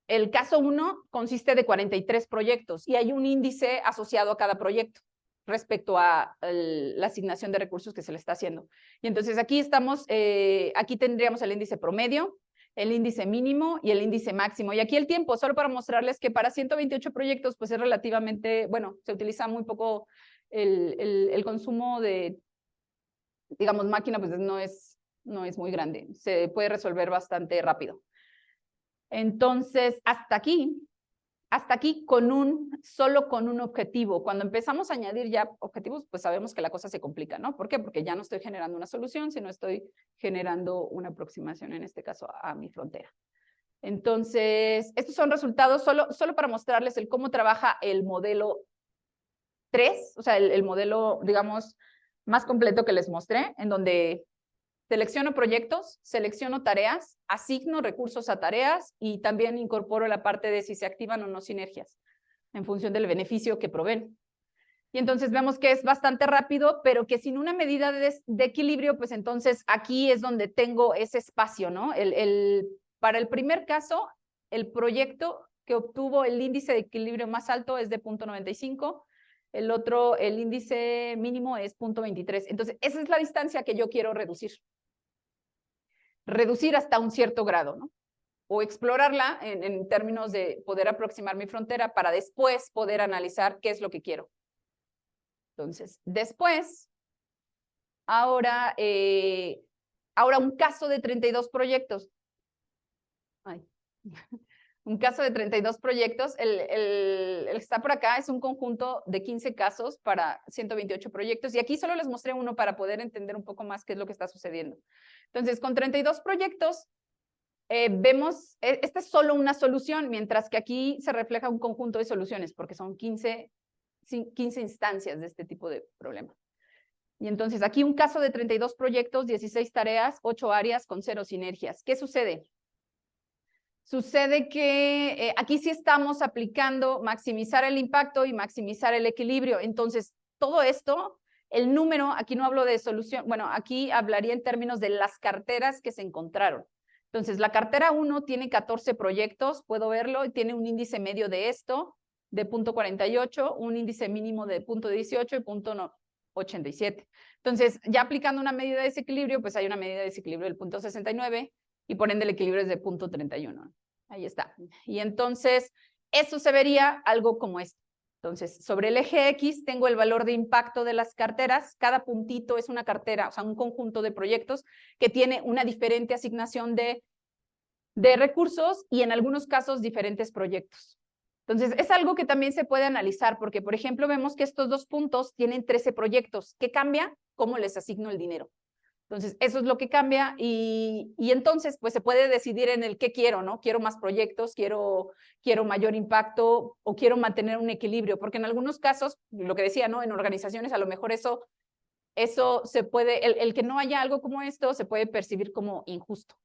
B: el caso 1 consiste de 43 proyectos y hay un índice asociado a cada proyecto respecto a la asignación de recursos que se le está haciendo. Y entonces aquí estamos, aquí tendríamos el índice promedio, el índice mínimo y el índice máximo. Y aquí el tiempo, solo para mostrarles que para 128 proyectos, pues es relativamente, bueno, se utiliza muy poco el consumo de, digamos, máquina, pues no es muy grande. Se puede resolver bastante rápido. Entonces, hasta aquí solo con un objetivo. Cuando empezamos a añadir ya objetivos, pues sabemos que la cosa se complica, ¿no? ¿Por qué? Porque ya no estoy generando una solución, sino estoy generando una aproximación, en este caso, a mi frontera. Entonces, estos son resultados solo para mostrarles cómo trabaja el modelo 3, o sea, el modelo, digamos, más completo que les mostré, en donde selecciono proyectos, selecciono tareas, asigno recursos a tareas y también incorporo la parte de si se activan o no sinergias en función del beneficio que proveen. Y entonces vemos que es bastante rápido, pero que sin una medida de equilibrio, pues entonces aquí es donde tengo ese espacio, ¿no? Para el primer caso, el proyecto que obtuvo el índice de equilibrio más alto es de 0.95, el otro, el índice mínimo es 0.23. Entonces, esa es la distancia que yo quiero reducir. Reducir hasta un cierto grado, ¿no? O explorarla en términos de poder aproximar mi frontera para después poder analizar qué es lo que quiero. Entonces, después, ahora un caso de 32 proyectos. Ay. Un caso de 32 proyectos, el que está por acá es un conjunto de 15 casos para 128 proyectos, y aquí solo les mostré uno para poder entender un poco más qué es lo que está sucediendo. Entonces, con 32 proyectos, vemos, esta es solo una solución, mientras que aquí se refleja un conjunto de soluciones, porque son 15 instancias de este tipo de problema. Y entonces, aquí un caso de 32 proyectos, 16 tareas, 8 áreas con 0 sinergias. ¿Qué sucede? Sucede que aquí sí estamos aplicando maximizar el impacto y maximizar el equilibrio. Entonces, todo esto, el número, aquí no hablo de solución, bueno, aquí hablaría en términos de las carteras que se encontraron. Entonces, la cartera 1 tiene 14 proyectos, puedo verlo, y tiene un índice medio de esto, de 0.48, un índice mínimo de 0.18 y 0.87. Entonces, ya aplicando una medida de desequilibrio, pues hay una medida de desequilibrio del 0.69, y por ende el equilibrio es de 0.31. Ahí está. Y entonces, eso se vería algo como esto. Entonces, sobre el eje X tengo el valor de impacto de las carteras. Cada puntito es una cartera, o sea, un conjunto de proyectos que tiene una diferente asignación de recursos y en algunos casos diferentes proyectos. Entonces, es algo que también se puede analizar porque, por ejemplo, vemos que estos dos puntos tienen 13 proyectos. ¿Qué cambia? ¿Cómo les asigno el dinero? Entonces, eso es lo que cambia y entonces, pues se puede decidir en el qué quiero, ¿no? Quiero más proyectos, quiero mayor impacto o quiero mantener un equilibrio, porque en algunos casos, lo que decía, ¿no? En organizaciones a lo mejor eso se puede, el que no haya algo como esto se puede percibir como injusto.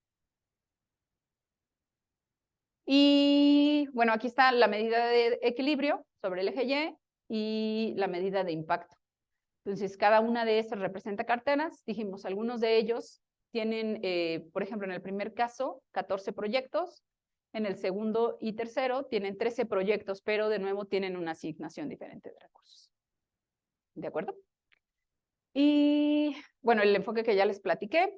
B: Y bueno, aquí está la medida de equilibrio sobre el eje Y y la medida de impacto. Entonces, cada una de estas representa carteras. Dijimos, algunos de ellos tienen, por ejemplo, en el primer caso, 14 proyectos. En el segundo y tercero tienen 13 proyectos, pero de nuevo tienen una asignación diferente de recursos. ¿De acuerdo? Y bueno, el enfoque que ya les platiqué.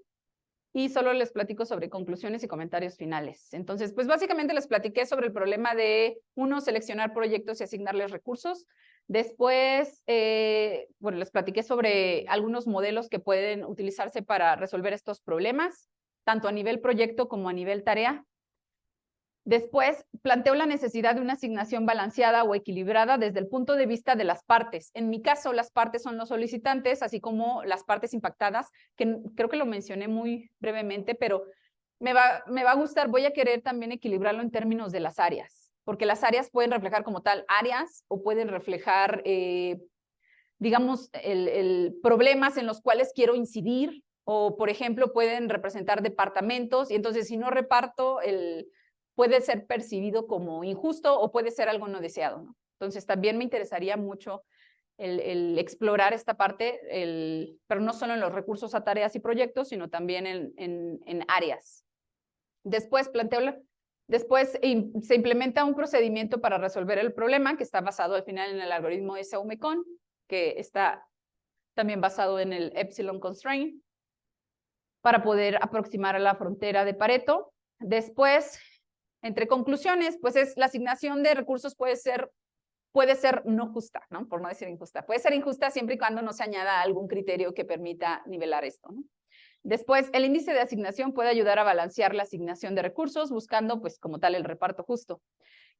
B: Y solo les platico sobre conclusiones y comentarios finales. Entonces, pues básicamente les platiqué sobre el problema de, uno, seleccionar proyectos y asignarles recursos. Después, bueno, les platiqué sobre algunos modelos que pueden utilizarse para resolver estos problemas, tanto a nivel proyecto como a nivel tarea. Después, planteo la necesidad de una asignación balanceada o equilibrada desde el punto de vista de las partes. En mi caso, las partes son los solicitantes, así como las partes impactadas, que creo que lo mencioné muy brevemente, pero me va a gustar, voy a querer también equilibrarlo en términos de las áreas, porque las áreas pueden reflejar como tal áreas o pueden reflejar, digamos, problemas en los cuales quiero incidir, o por ejemplo, pueden representar departamentos, y entonces si no reparto puede ser percibido como injusto o puede ser algo no deseado, ¿no? Entonces, también me interesaría mucho el explorar esta parte, pero no solo en los recursos a tareas y proyectos, sino también en áreas. Después se implementa un procedimiento para resolver el problema que está basado al final en el algoritmo de Saume-Kohn, que está también basado en el Epsilon Constraint, para poder aproximar a la frontera de Pareto. Después, entre conclusiones, pues es la asignación de recursos puede ser no justa, ¿no? Por no decir injusta. Puede ser injusta siempre y cuando no se añada algún criterio que permita nivelar esto, ¿no? Después, el índice de asignación puede ayudar a balancear la asignación de recursos, buscando, pues, como tal, el reparto justo.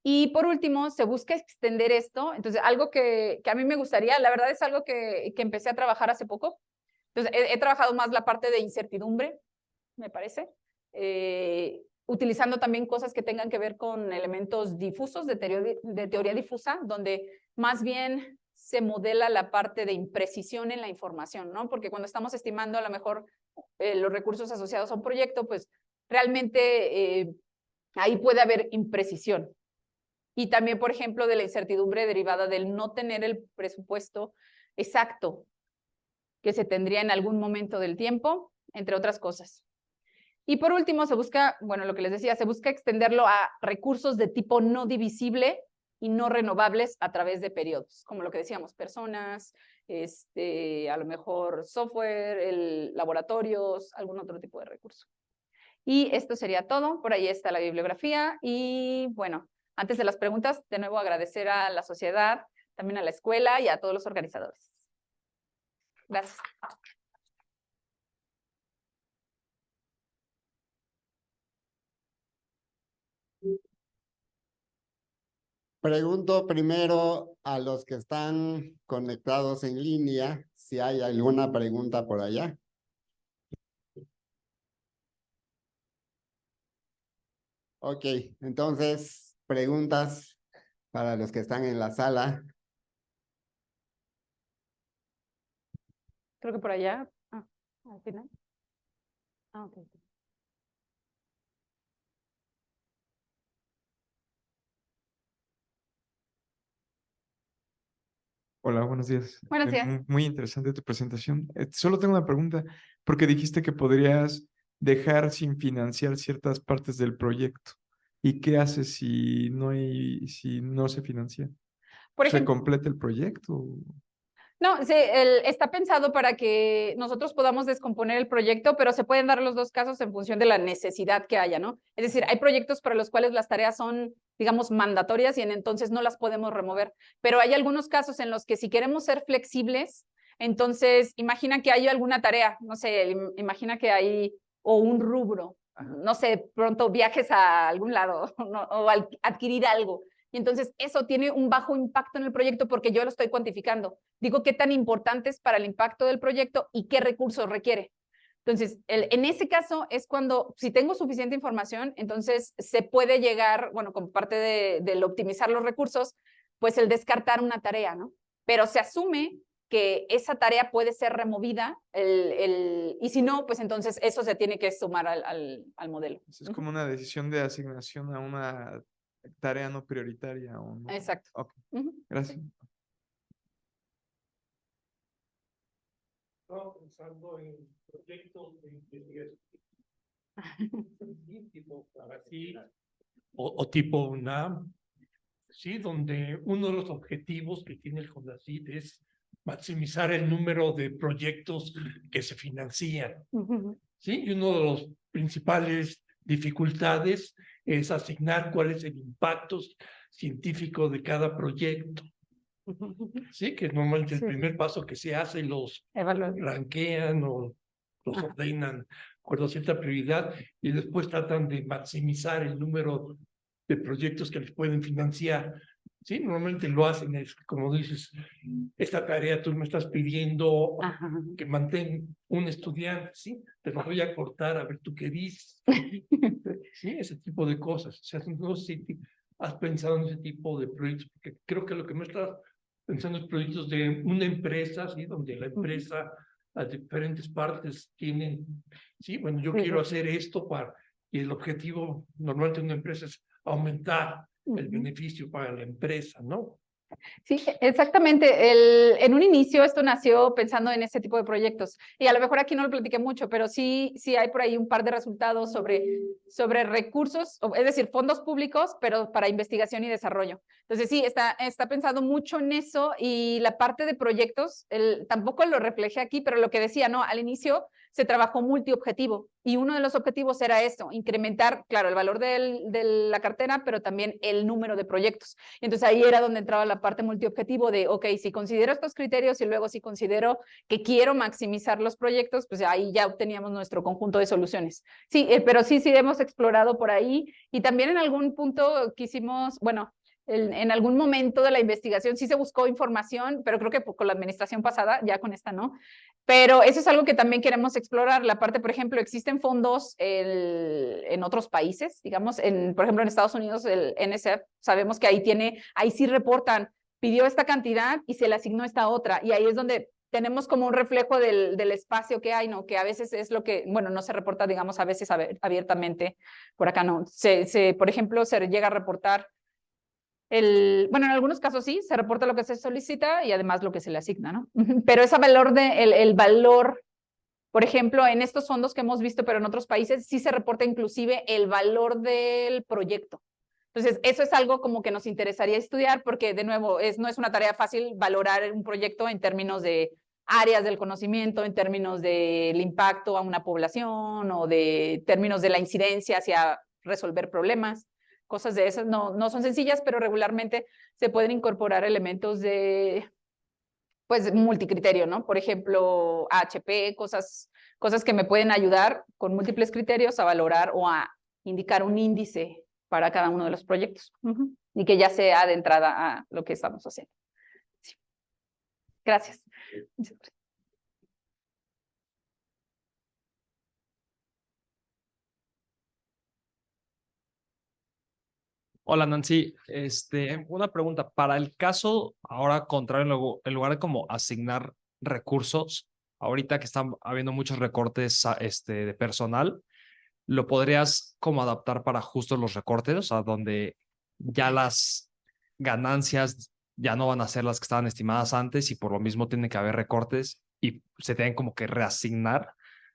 B: Y por último, se busca extender esto. Entonces, algo que a mí me gustaría, la verdad es algo que empecé a trabajar hace poco. Entonces, he trabajado más la parte de incertidumbre, me parece, utilizando también cosas que tengan que ver con elementos difusos de teoría difusa, donde más bien se modela la parte de imprecisión en la información, ¿no? Porque cuando estamos estimando a lo mejor los recursos asociados a un proyecto, pues realmente ahí puede haber imprecisión. Y también, por ejemplo, de la incertidumbre derivada del no tener el presupuesto exacto que se tendría en algún momento del tiempo, entre otras cosas. Y por último, se busca, bueno, lo que les decía, se busca extenderlo a recursos de tipo no divisible y no renovables a través de periodos, como lo que decíamos, personas, a lo mejor software, laboratorios, algún otro tipo de recurso. Y esto sería todo. Por ahí está la bibliografía. Y bueno, antes de las preguntas, de nuevo agradecer a la sociedad, también a la escuela y a todos los organizadores. Gracias.
A: Pregunto primero a los que están conectados en línea si hay alguna pregunta por allá. Ok, entonces, preguntas para los que están en la sala.
B: Creo que por allá. Al final. Ok.
C: Hola, buenos días.
B: Buenos días.
C: Muy interesante tu presentación. Solo tengo una pregunta, porque dijiste que podrías dejar sin financiar ciertas partes del proyecto. ¿Y qué haces si no se financia?
B: Por
C: ¿Se
B: ejemplo,
C: completa el proyecto?
B: no, sí, está pensado para que nosotros podamos descomponer el proyecto, pero se pueden dar los dos casos en función de la necesidad que haya, ¿no? Es decir, hay proyectos para los cuales las tareas son, digamos, mandatorias y entonces no las podemos remover, pero hay algunos casos en los que si queremos ser flexibles, entonces imagina que hay alguna tarea, no sé, imagina que hay o un rubro, no sé, pronto viajes a algún lado o adquirir algo. Y entonces eso tiene un bajo impacto en el proyecto porque yo lo estoy cuantificando. Digo qué tan importante es para el impacto del proyecto y qué recursos requiere. Entonces, en ese caso es cuando, si tengo suficiente información, entonces se puede llegar, bueno, como parte del optimizar los recursos, pues el descartar una tarea, ¿no? Pero se asume que esa tarea puede ser removida y si no, pues entonces eso se tiene que sumar al modelo.
C: Es como una decisión de asignación a una tarea no prioritaria. ¿O no?
B: Exacto.
C: Okay. Gracias.
D: Estaba pensando en proyectos de investigación. Tipo así, o tipo UNAM, ¿sí? Donde uno de los objetivos que tiene el CONACYT es maximizar el número de proyectos que se financian, ¿sí? Y uno de los principales dificultades es asignar cuál es el impacto científico de cada proyecto. Sí, que normalmente el primer paso que se hace los ranquean o los ordenan de acuerdo a cierta prioridad y después tratan de maximizar el número de proyectos que les pueden financiar. Sí, normalmente lo hacen, es como dices, esta tarea tú me estás pidiendo que mantén un estudiante, ¿sí? Te lo voy a cortar a ver tú qué dices. Sí, ese tipo de cosas. O sea, no sé si has pensado en ese tipo de proyectos, porque creo que lo que no estás pensando en proyectos de una empresa, ¿sí? Donde la empresa, las diferentes partes tienen, sí, bueno, yo quiero hacer esto y el objetivo normalmente de una empresa es aumentar el beneficio para la empresa, ¿no?
B: Sí, exactamente. En un inicio esto nació pensando en ese tipo de proyectos y a lo mejor aquí no lo platiqué mucho, pero sí hay por ahí un par de resultados sobre recursos, es decir, fondos públicos, pero para investigación y desarrollo. Entonces sí, está pensado mucho en eso y la parte de proyectos, tampoco lo refleje aquí, pero lo que decía, ¿no? Al inicio se trabajó multiobjetivo y uno de los objetivos era esto, incrementar, claro, el valor de la cartera, pero también el número de proyectos. Entonces ahí era donde entraba la parte multiobjetivo de, ok, si considero estos criterios y luego si considero que quiero maximizar los proyectos, pues ahí ya obteníamos nuestro conjunto de soluciones. Sí, pero sí hemos explorado por ahí y también en algún punto quisimos, bueno, en algún momento de la investigación sí se buscó información, pero creo que con la administración pasada, ya con esta no. Pero eso es algo que también queremos explorar. La parte, por ejemplo, existen fondos en otros países, digamos, por ejemplo, en Estados Unidos, el NSF, sabemos que ahí sí reportan, pidió esta cantidad y se le asignó esta otra. Y ahí es donde tenemos como un reflejo del espacio que hay, ¿no? Que a veces es lo que, bueno, no se reporta, digamos, a veces abiertamente. Por acá no. Por ejemplo, se llega a reportar bueno, en algunos casos sí, se reporta lo que se solicita y además lo que se le asigna, ¿no? Pero ese valor el valor, Por ejemplo, en estos fondos que hemos visto, pero en otros países, sí se reporta inclusive el valor del proyecto. Entonces, eso es algo como que nos interesaría estudiar porque, de nuevo, no es una tarea fácil valorar un proyecto en términos de áreas del conocimiento, en términos del impacto a una población o de términos de la incidencia hacia resolver problemas. Cosas de esas no son sencillas, pero regularmente se pueden incorporar elementos de, pues, multicriterio, ¿no? Por ejemplo, AHP, cosas que me pueden ayudar con múltiples criterios a valorar o a indicar un índice para cada uno de los proyectos. Y que ya sea de entrada a lo que estamos haciendo. Sí. Gracias.
E: Hola Nancy, una pregunta. Para el caso ahora contrario, en lugar de como asignar recursos, ahorita que están habiendo muchos recortes de personal, ¿lo podrías como adaptar para justo los recortes? O sea, donde ya las ganancias ya no van a ser las que estaban estimadas antes y por lo mismo tiene que haber recortes y se tienen como que reasignar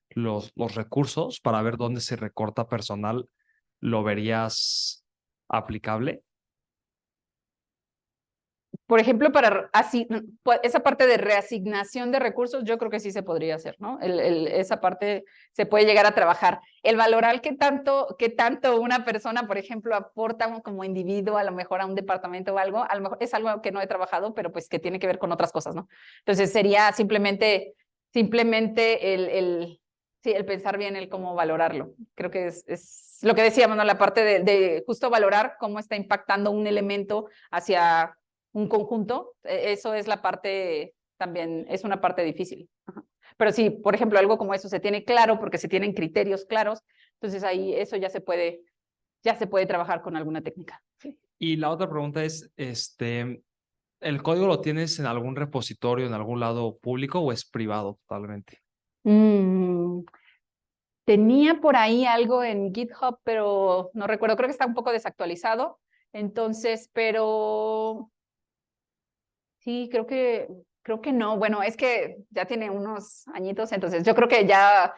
E: los recursos para ver dónde se recorta personal. ¿Lo verías aplicable?
B: Por ejemplo, para así, esa parte de reasignación de recursos, yo creo que sí se podría hacer, ¿no? Esa parte se puede llegar a trabajar. El valorar qué tanto una persona, por ejemplo, aporta como individuo, a lo mejor a un departamento o algo, a lo mejor es algo que no he trabajado, pero pues que tiene que ver con otras cosas, ¿no? Entonces sería simplemente el pensar bien el cómo valorarlo. Creo que es lo que decíamos, ¿no? La parte de justo valorar cómo está impactando un elemento hacia un conjunto. Eso es la parte, también es una parte difícil. Pero sí, por ejemplo, algo como eso se tiene claro porque se tienen criterios claros, entonces ahí eso ya se puede trabajar con alguna técnica. Sí.
E: Y la otra pregunta es, ¿el código lo tienes en algún repositorio, en algún lado público o es privado totalmente?
B: Tenía por ahí algo en GitHub, pero no recuerdo, creo que está un poco desactualizado. Entonces, pero sí, creo que no. Bueno, es que ya tiene unos añitos, entonces yo creo que ya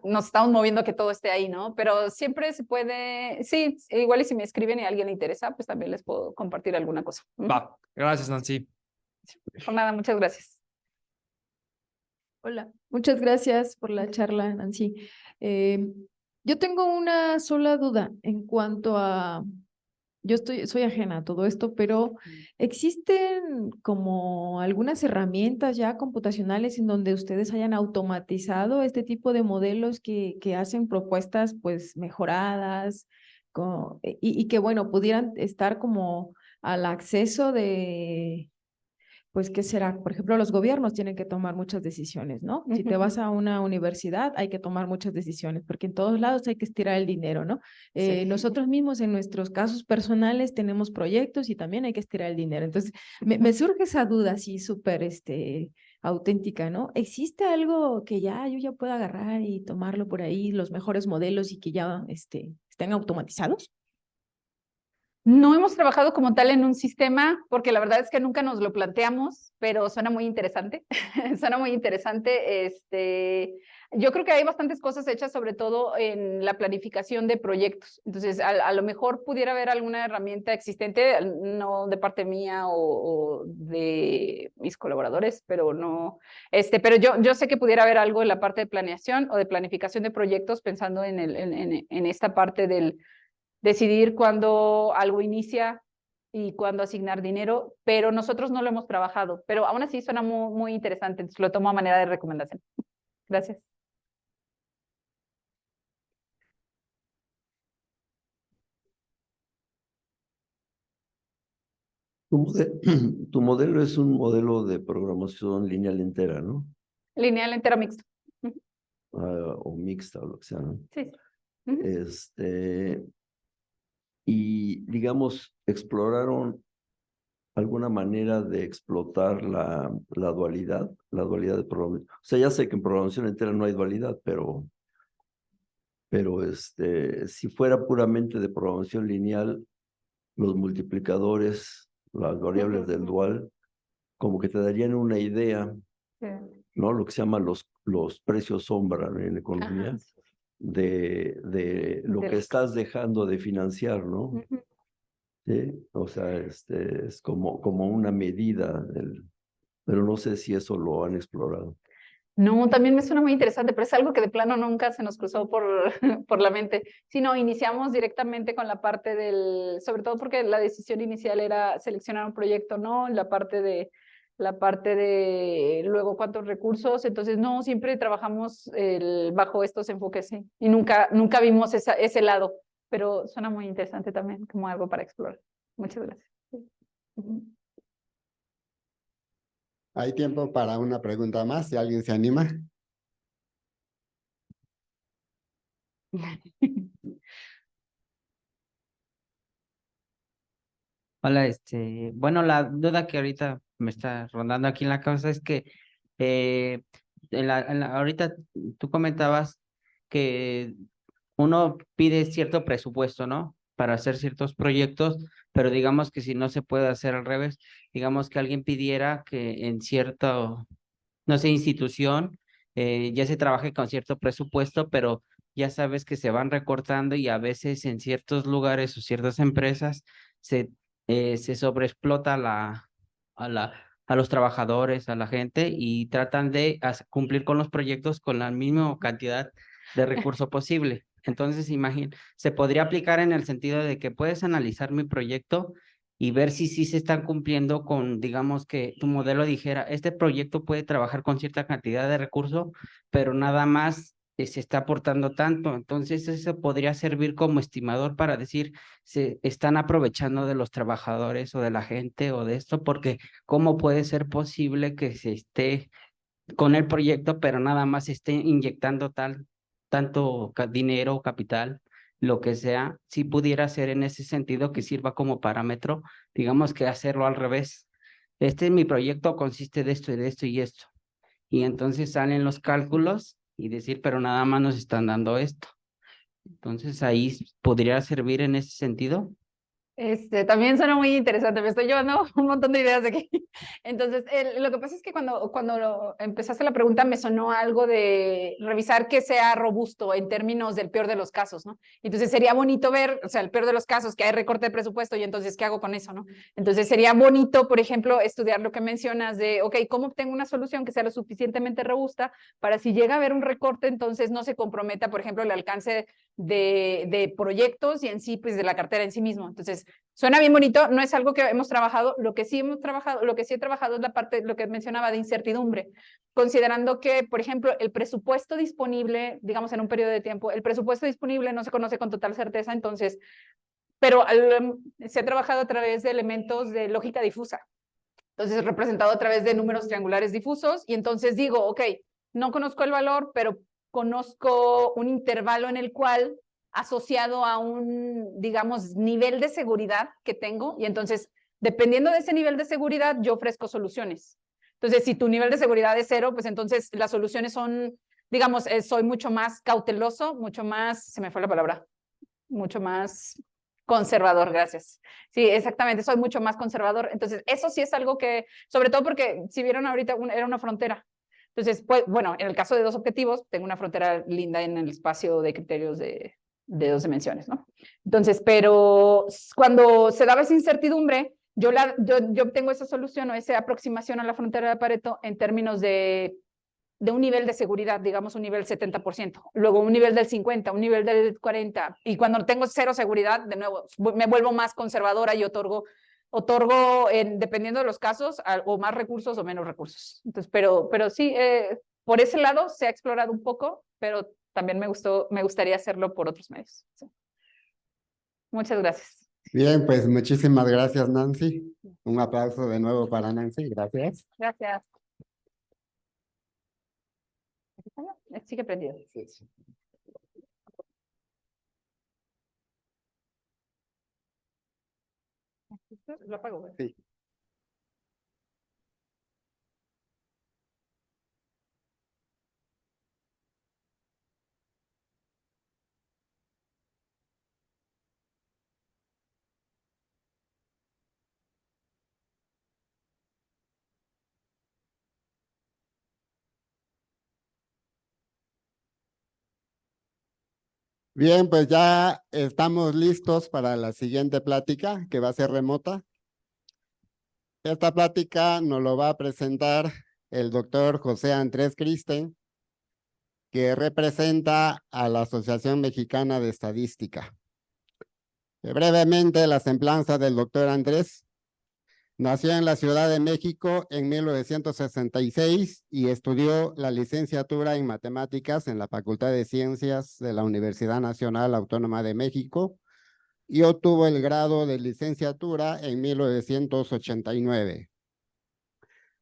B: nos estamos moviendo a que todo esté ahí, ¿no? Pero siempre se puede, sí, igual y si me escriben y a alguien le interesa, pues también les puedo compartir alguna cosa.
E: Va, gracias Nancy.
B: Por nada, muchas gracias.
F: Hola, muchas gracias por la charla, Nancy. Yo tengo una sola duda en cuanto a, soy ajena a todo esto, pero ¿existen como algunas herramientas ya computacionales en donde ustedes hayan automatizado este tipo de modelos que hacen propuestas pues mejoradas y que bueno, pudieran estar como al acceso de pues, ¿qué será? Por ejemplo, los gobiernos tienen que tomar muchas decisiones, ¿no? Si te vas a una universidad, hay que tomar muchas decisiones, porque en todos lados hay que estirar el dinero, ¿no?
B: Sí.
F: Nosotros mismos en nuestros casos personales tenemos proyectos y también hay que estirar el dinero. Entonces, me surge esa duda así súper, auténtica, ¿no? ¿Existe algo que yo ya pueda agarrar y tomarlo por ahí, los mejores modelos y que ya, estén automatizados?
B: No hemos trabajado como tal en un sistema, porque la verdad es que nunca nos lo planteamos, pero suena muy interesante. Suena muy interesante. Yo creo que hay bastantes cosas hechas, sobre todo en la planificación de proyectos. Entonces, a lo mejor pudiera haber alguna herramienta existente, no de parte mía o de mis colaboradores, pero no. Pero yo sé que pudiera haber algo en la parte de planeación o de planificación de proyectos, pensando en esta parte del decidir cuándo algo inicia y cuándo asignar dinero, pero nosotros no lo hemos trabajado, pero aún así suena muy, muy interesante, entonces lo tomo a manera de recomendación. Gracias.
G: Tu modelo es un modelo de programación lineal entera, ¿no?
B: Lineal entero mixto.
G: O mixta o lo que sea, ¿no?
B: Sí.
G: Y digamos, exploraron alguna manera de explotar la dualidad de programación. O sea, ya sé que en programación entera no hay dualidad, pero si fuera puramente de programación lineal, los multiplicadores, las variables del dual, como que te darían una idea,
B: Sí.
G: ¿no? Lo que se llama los los precios sombra en economía
B: Ajá.
G: de lo que estás dejando de financiar, ¿no?
B: Ujú.
G: Sí, o sea, es como una medida pero no sé si eso lo han explorado.
B: No, también me suena muy interesante, pero es algo que de plano nunca se nos cruzó por, por la mente. Sí, no, iniciamos directamente con la parte sobre todo porque la decisión inicial era seleccionar un proyecto, ¿no? La parte de luego cuántos recursos, entonces no, siempre trabajamos bajo estos enfoques, sí, y nunca vimos ese lado, pero suena muy interesante también, como algo para explorar. Muchas gracias. Sí. Ujú.
A: Hay tiempo para una pregunta más, si alguien se anima.
H: Hola, bueno, la duda que ahorita me está rondando aquí en la cabeza es que eh, ahorita tú comentabas que uno pide cierto presupuesto, ¿no? Para hacer ciertos proyectos, pero digamos que si no se puede hacer al revés, digamos que alguien pidiera que en cierto, no sé, institución, ya se trabaje con cierto presupuesto, pero ya sabes que se van recortando y a veces en ciertos lugares o ciertas empresas se sobreexplota a la, a los trabajadores, a la gente y tratan de cumplir con los proyectos con la misma cantidad de recurso posible. Entonces, imagín, se podría aplicar en el sentido de que puedes analizar mi proyecto y ver si sí se están cumpliendo con, digamos que tu modelo dijera, este proyecto puede trabajar con cierta cantidad de recursos, pero nada más se está aportando tanto. Entonces, eso podría servir como estimador para decir, se están aprovechando de los trabajadores o de la gente o de esto, porque ¿cómo puede ser posible que se esté con el proyecto, pero nada más se esté inyectando tanto dinero o capital, lo que sea, si pudiera ser en ese sentido que sirva como parámetro, digamos que hacerlo al revés. Mi proyecto consiste de esto y de esto y esto. Y entonces salen los cálculos y decir, pero nada más nos están dando esto. Entonces ahí podría servir en ese sentido.
B: También suena muy interesante, me estoy llevando un montón de ideas de aquí. Entonces, lo que pasa es que cuando empezaste la pregunta me sonó algo de revisar que sea robusto en términos del peor de los casos, ¿no? Entonces sería bonito ver, o sea, el peor de los casos, que hay recorte de presupuesto y entonces, ¿qué hago con eso, no? Entonces sería bonito, por ejemplo, estudiar lo que mencionas de, ok, ¿cómo obtengo una solución que sea lo suficientemente robusta para si llega a haber un recorte, entonces no se comprometa, por ejemplo, el alcance de proyectos y en sí, pues de la cartera en sí mismo. Entonces, suena bien bonito, no es algo que hemos trabajado, lo que sí he trabajado es la parte, lo que mencionaba de incertidumbre, considerando que, por ejemplo, el presupuesto disponible, digamos en un periodo de tiempo, el presupuesto disponible no se conoce con total certeza, entonces, pero se ha trabajado a través de elementos de lógica difusa. Entonces, representado a través de números triangulares difusos, y entonces digo, ok, no conozco el valor, pero conozco un intervalo en el cual asociado a un, digamos, nivel de seguridad que tengo, y entonces, dependiendo de ese nivel de seguridad, yo ofrezco soluciones. Entonces, si tu nivel de seguridad es 0, pues entonces las soluciones son, digamos, soy mucho más cauteloso, mucho más, se me fue la palabra, mucho más conservador, gracias. Sí, exactamente, soy mucho más conservador. Entonces, eso sí es algo que, sobre todo porque si vieron ahorita, era una frontera. Entonces, pues, bueno, en el caso de dos objetivos, tengo una frontera linda en el espacio de criterios de dos dimensiones, ¿no? Entonces, pero cuando se daba esa incertidumbre, yo obtengo esa solución o esa aproximación a la frontera de Pareto en términos de un nivel de seguridad, digamos un nivel 70%, luego un nivel del 50, un nivel del 40, y cuando tengo 0 seguridad, de nuevo, me vuelvo más conservadora y otorgo dependiendo de los casos, o más recursos o menos recursos. Entonces, pero sí, por ese lado se ha explorado un poco, pero también me gustaría hacerlo por otros medios. Sí. Muchas gracias.
A: Bien, pues muchísimas gracias, Nancy. Un aplauso de nuevo para Nancy. Gracias.
B: Gracias. Sigue prendido. Lo apago.
A: Sí. Bien, pues ya estamos listos para la siguiente plática, que va a ser remota. Esta plática nos lo va a presentar el doctor José Andrés Cristen, que representa a la Asociación Mexicana de Estadística. Brevemente, la semblanza del doctor Andrés. Nació en la Ciudad de México en 1966 y estudió la licenciatura en matemáticas en la Facultad de Ciencias de la Universidad Nacional Autónoma de México y obtuvo el grado de licenciatura en 1989.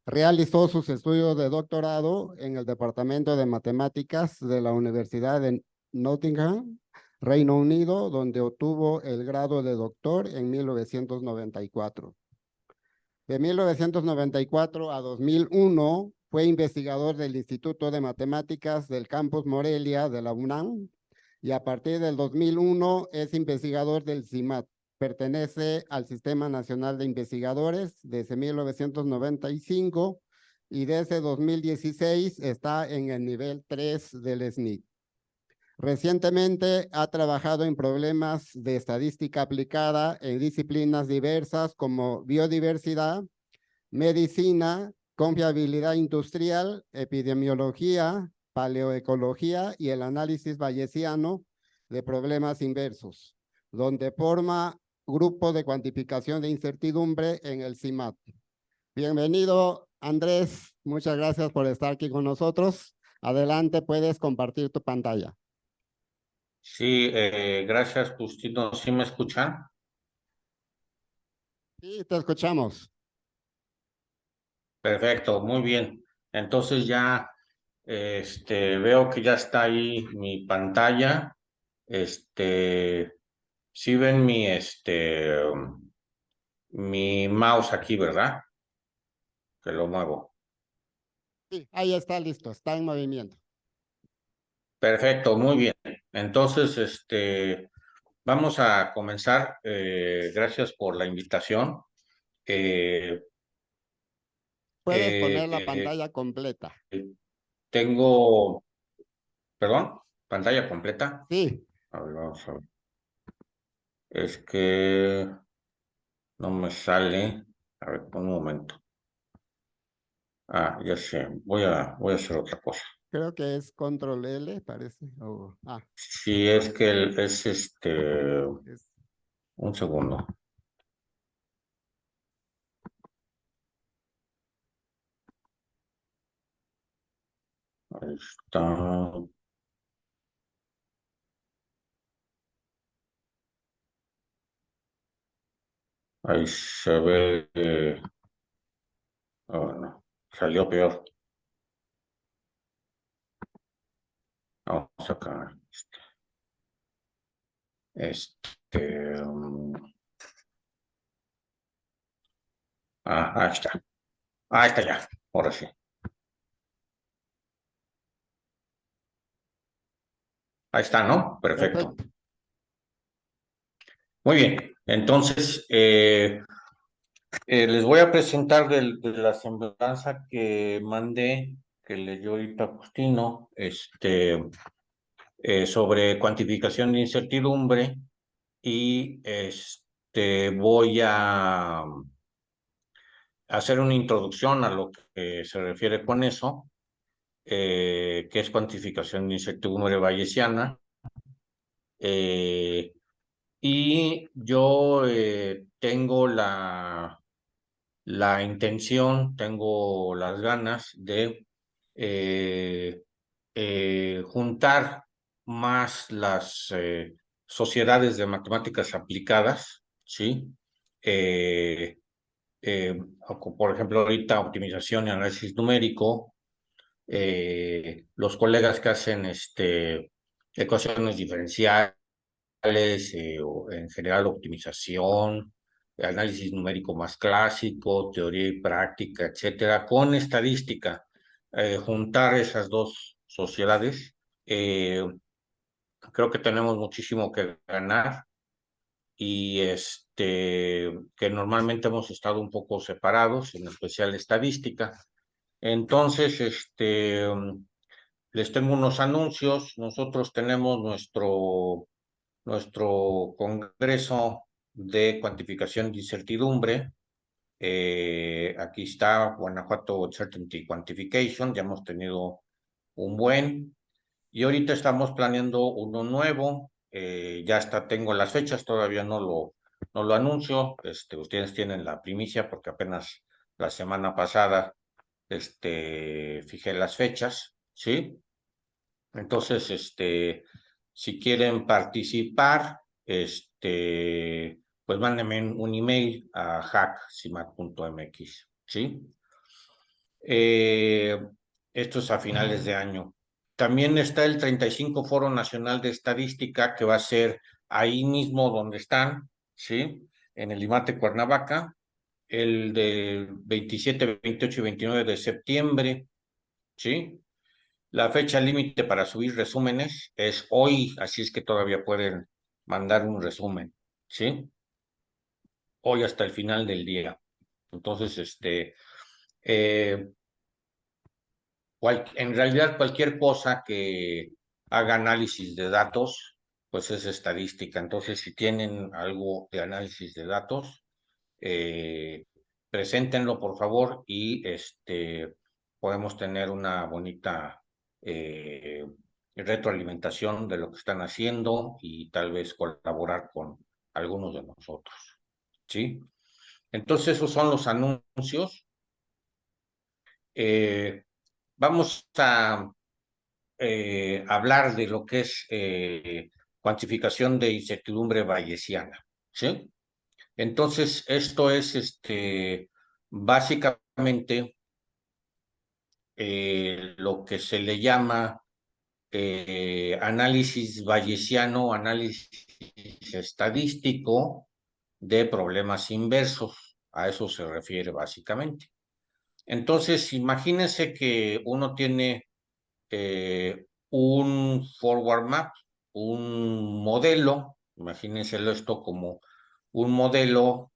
A: Realizó sus estudios de doctorado en el Departamento de Matemáticas de la Universidad de Nottingham, Reino Unido, donde obtuvo el grado de doctor en 1994. De 1994 a 2001 fue investigador del Instituto de Matemáticas del Campus Morelia de la UNAM y a partir del 2001 es investigador del CIMAT. Pertenece al Sistema Nacional de Investigadores desde 1995 y desde 2016 está en el nivel 3 del SNI. Recientemente ha trabajado en problemas de estadística aplicada en disciplinas diversas como biodiversidad, medicina, confiabilidad industrial, epidemiología, paleoecología y el análisis bayesiano de problemas inversos, donde forma grupo de cuantificación de incertidumbre en el CIMAT. Bienvenido, Andrés. Muchas gracias por estar aquí con nosotros. Adelante, puedes compartir tu pantalla.
I: Sí, gracias, Justino. ¿Sí me escuchan?
A: Sí, te escuchamos.
I: Perfecto, muy bien. Entonces ya veo que ya está ahí mi pantalla. Sí ven mi mouse aquí, ¿verdad? Que lo muevo.
A: Sí, ahí está listo, está en movimiento.
I: Perfecto, muy bien. Entonces, vamos a comenzar. Gracias por la invitación.
A: Puedes poner la
I: Eh,
A: pantalla completa.
I: Tengo, perdón, pantalla completa.
A: Sí.
I: A ver, vamos a ver. Es que no me sale. A ver, un momento. Ah, ya sé. Voy a hacer otra cosa.
A: Creo que es control L, parece.
I: Sí, es que es
A: Es-
I: un segundo. Ahí está. Ahí se ve. No, salió peor. Vamos acá. Um, ahí está. Ahí está ya. Ahora sí. Ahí está, ¿no? Perfecto.
A: Perfecto.
I: Muy bien. Entonces, les voy a presentar de la semblanza que mandé, que leyó ahorita Justino, sobre cuantificación de incertidumbre y voy a hacer una introducción a lo que se refiere con eso, que es cuantificación de incertidumbre bayesiana. Y yo tengo la intención, tengo las ganas de juntar más las sociedades de matemáticas aplicadas, ¿sí? Por ejemplo, ahorita optimización y análisis numérico, los colegas que hacen ecuaciones diferenciales, o en general optimización, análisis numérico más clásico, teoría y práctica, etcétera, con estadística. Juntar esas dos sociedades, creo que tenemos muchísimo que ganar y que normalmente hemos estado un poco separados, en especial estadística. Entonces, les tengo unos anuncios. Nosotros tenemos nuestro Congreso de Cuantificación de Incertidumbre. Aquí está Guanajuato Uncertainty Quantification. Ya hemos tenido un buen. Y ahorita estamos planeando uno nuevo. Ya tengo las fechas, todavía no lo anuncio. Ustedes tienen la primicia porque apenas la semana pasada fijé las fechas, ¿sí? Entonces, si quieren participar, pues mándenme un email a hack.cimat.mx, ¿sí? Esto es a finales de año. También está el 35 Foro Nacional de Estadística, que va a ser ahí mismo donde están, ¿sí? En el IMATE Cuernavaca, el del 27, 28 y 29 de septiembre, ¿sí? La fecha límite para subir resúmenes es hoy, así es que todavía pueden mandar un resumen, ¿sí? Hoy hasta el final del día. Entonces, en realidad cualquier cosa que haga análisis de datos, pues es estadística. Entonces, si tienen algo de análisis de datos, preséntenlo por favor y podemos tener una bonita retroalimentación de lo que están haciendo y tal vez colaborar con algunos de nosotros, ¿sí? Entonces, esos son los anuncios. Vamos a hablar de lo que es cuantificación de incertidumbre bayesiana, ¿sí? Entonces, esto es básicamente lo que se le llama análisis bayesiano, análisis estadístico de problemas inversos. A eso se refiere básicamente. Entonces, imagínense que uno tiene un forward map, un modelo, imagínenselo esto como un modelo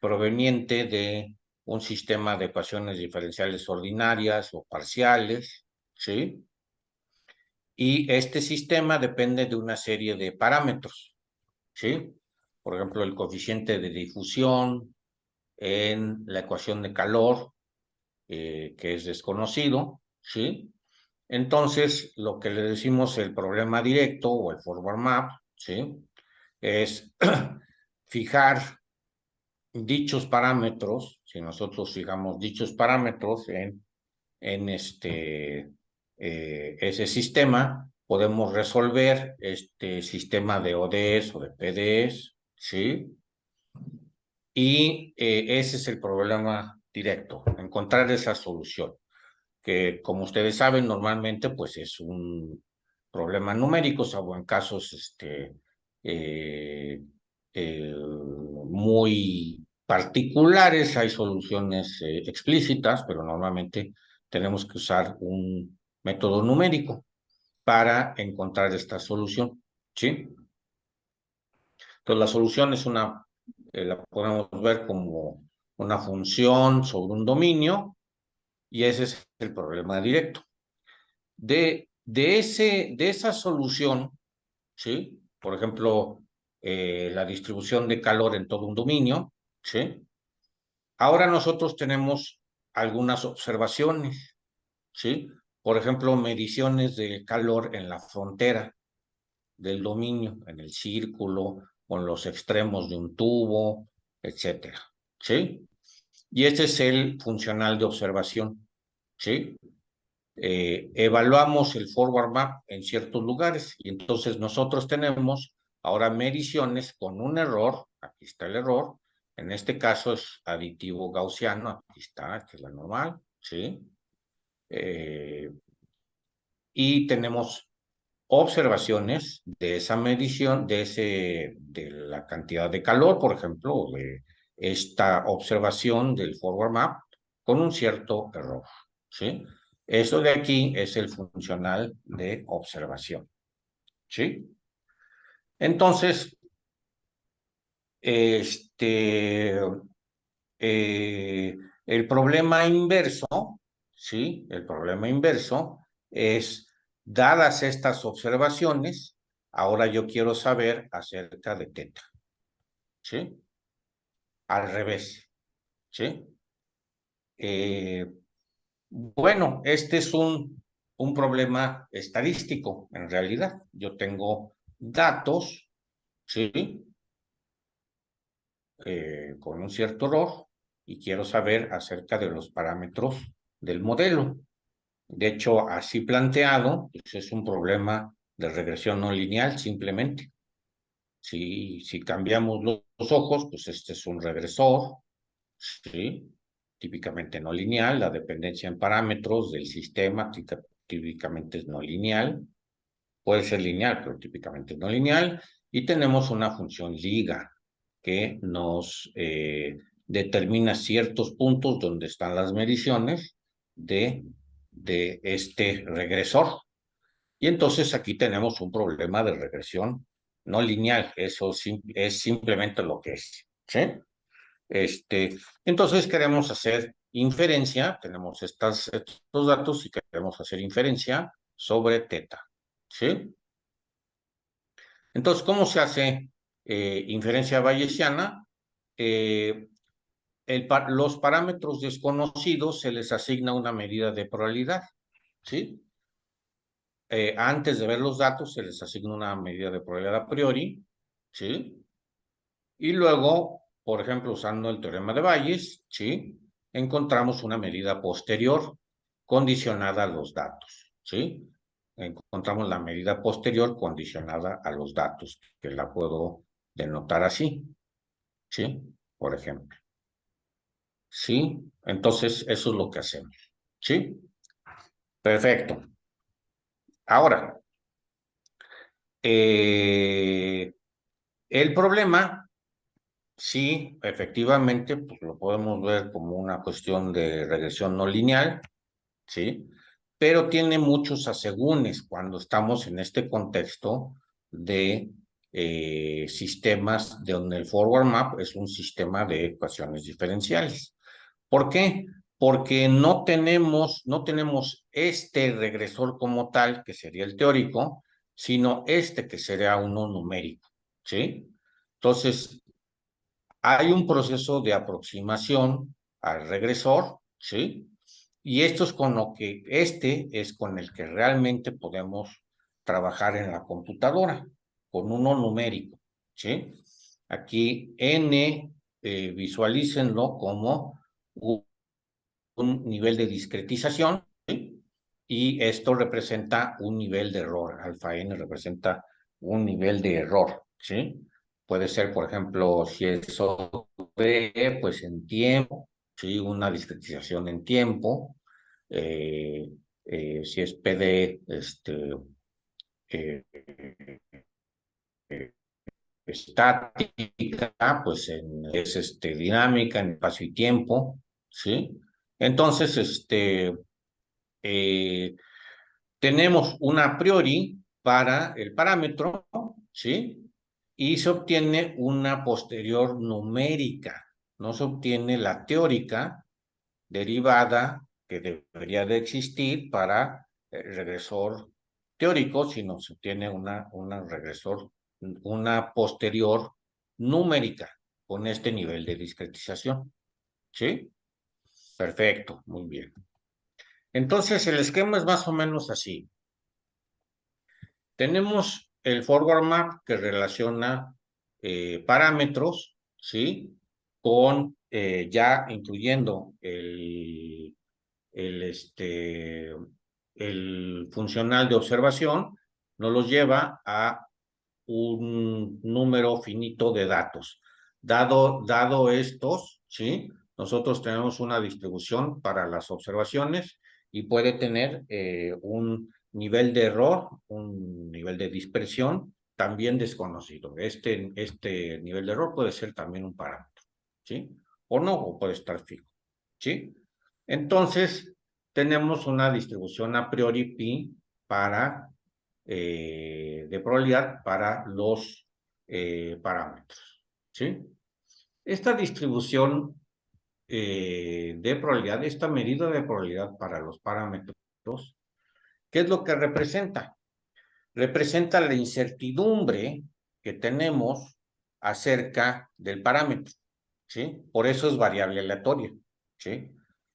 I: proveniente de un sistema de ecuaciones diferenciales ordinarias o parciales, ¿sí? Y este sistema depende de una serie de parámetros, ¿sí? Por ejemplo, el coeficiente de difusión en la ecuación de calor, que es desconocido, ¿sí? Entonces, lo que le decimos el problema directo o el forward map, ¿sí? Es fijar dichos parámetros, si nosotros fijamos dichos parámetros en ese sistema, podemos resolver este sistema de ODS o de PDS, ¿sí? Y ese es el problema directo, encontrar esa solución, que como ustedes saben, normalmente pues es un problema numérico, salvo en casos muy particulares, hay soluciones explícitas, pero normalmente tenemos que usar un método numérico para encontrar esta solución, ¿sí? Entonces la solución es la podemos ver como una función sobre un dominio y ese es el problema directo. De esa solución, ¿sí? Por ejemplo, la distribución de calor en todo un dominio, ¿sí? Ahora nosotros tenemos algunas observaciones, ¿sí? Por ejemplo, mediciones de calor en la frontera del dominio, en el círculo, o en los extremos de un tubo, etcétera, ¿sí? Y este es el funcional de observación, ¿sí? Evaluamos el forward map en ciertos lugares y entonces nosotros tenemos ahora mediciones con un error, aquí está el error, en este caso es aditivo gaussiano, aquí está, esta es la normal, ¿sí? Y tenemos observaciones de esa medición, de la cantidad de calor, por ejemplo, de esta observación del forward map con un cierto error, ¿sí? Eso de aquí es el funcional de observación, ¿sí? Entonces, el problema inverso, ¿sí? El problema inverso es, dadas estas observaciones, ahora yo quiero saber acerca de teta. ¿Sí? Al revés. ¿Sí? Bueno, este es un problema estadístico, en realidad. Yo tengo datos, ¿sí? Con un cierto error y quiero saber acerca de los parámetros del modelo. De hecho, así planteado, pues es un problema de regresión no lineal, simplemente. Si cambiamos los ojos, pues este es un regresor, ¿sí? Típicamente no lineal, la dependencia en parámetros del sistema típicamente es no lineal, puede ser lineal, pero típicamente es no lineal, y tenemos una función liga que nos determina ciertos puntos donde están las mediciones de este regresor. Y entonces aquí tenemos un problema de regresión no lineal, eso es simplemente lo que es, ¿sí? Entonces queremos hacer inferencia, tenemos estos datos y queremos hacer inferencia sobre teta, ¿sí? Entonces, ¿cómo se hace inferencia bayesiana? Los parámetros desconocidos se les asigna una medida de probabilidad, ¿sí? Antes de ver los datos se les asigna una medida de probabilidad a priori, ¿sí? Y luego, por ejemplo, usando el teorema de Bayes, ¿sí? Encontramos una medida posterior condicionada a los datos, ¿sí? Encontramos la medida posterior condicionada a los datos, que la puedo denotar así, ¿sí? Por ejemplo. ¿Sí? Entonces, eso es lo que hacemos, ¿sí? Perfecto. Ahora, el problema, sí, efectivamente, pues lo podemos ver como una cuestión de regresión no lineal, ¿sí? Pero tiene muchos asegúnes cuando estamos en este contexto de sistemas donde el forward map es un sistema de ecuaciones diferenciales. ¿Por qué? Porque no tenemos este regresor como tal, que sería el teórico, sino este que sería uno numérico, ¿sí? Entonces, hay un proceso de aproximación al regresor, ¿sí? Y esto es con el que realmente podemos trabajar en la computadora, con uno numérico, ¿sí? Aquí N, visualícenlo como un nivel de discretización, ¿sí? Y esto representa un nivel de error. Alfa N representa un nivel de error, ¿sí? Puede ser, por ejemplo, si es OP, pues en tiempo, ¿sí? Una discretización en tiempo. Si es PD, estática, pues es dinámica en espacio y tiempo, ¿sí? Entonces, tenemos una a priori para el parámetro, ¿sí? Y se obtiene una posterior numérica, no se obtiene la teórica derivada que debería de existir para el regresor teórico, sino se obtiene una posterior numérica con este nivel de discretización, ¿sí? Perfecto, muy bien. Entonces, el esquema es más o menos así. Tenemos el forward map que relaciona parámetros, ¿sí? Con ya incluyendo el funcional de observación, nos los lleva a un número finito de datos. Dado estos, ¿sí? Nosotros tenemos una distribución para las observaciones y puede tener un nivel de error, un nivel de dispersión también desconocido. Este nivel de error puede ser también un parámetro, ¿sí? O no, o puede estar fijo, ¿sí? Entonces, tenemos una distribución a priori pi para de probabilidad para los parámetros, ¿sí? Esta distribución de probabilidad, esta medida de probabilidad para los parámetros, ¿Qué es lo que representa? Representa la incertidumbre que tenemos acerca del parámetro, ¿sí? Por eso es variable aleatoria, ¿sí?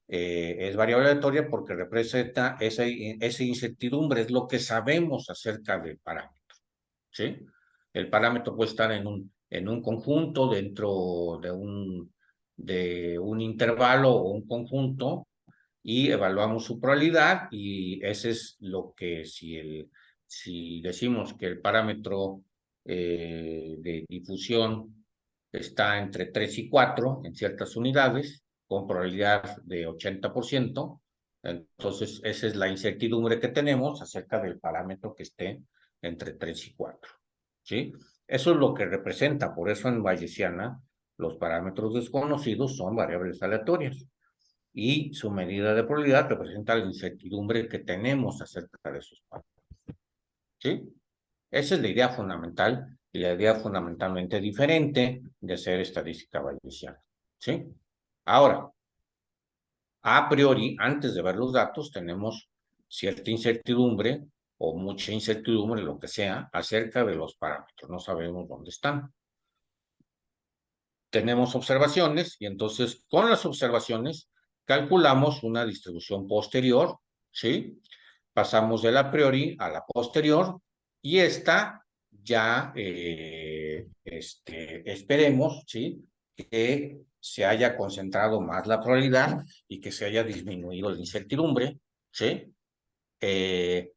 I: Es variable aleatoria porque representa esa incertidumbre, es lo que sabemos acerca del parámetro, ¿sí? El parámetro puede estar en un conjunto dentro de un intervalo o un conjunto y evaluamos su probabilidad y ese es lo que si decimos que el parámetro de difusión está entre 3 y 4 en ciertas unidades, con probabilidad de 80%, entonces esa es la incertidumbre que tenemos acerca del parámetro que esté entre 3 y 4, ¿sí? Eso es lo que representa, por eso en Bayesiana los parámetros desconocidos son variables aleatorias y su medida de probabilidad representa la incertidumbre que tenemos acerca de esos parámetros, ¿sí? Esa es la idea fundamental y la idea fundamentalmente diferente de hacer estadística bayesiana, ¿sí? Ahora, a priori, antes de ver los datos, tenemos cierta incertidumbre o mucha incertidumbre, lo que sea, acerca de los parámetros. No sabemos dónde están. Tenemos observaciones y entonces con las observaciones calculamos una distribución posterior, ¿sí? Pasamos de la a priori a la posterior y esta ya esperemos, ¿sí? Que se haya concentrado más la probabilidad y que se haya disminuido la incertidumbre, ¿sí? Que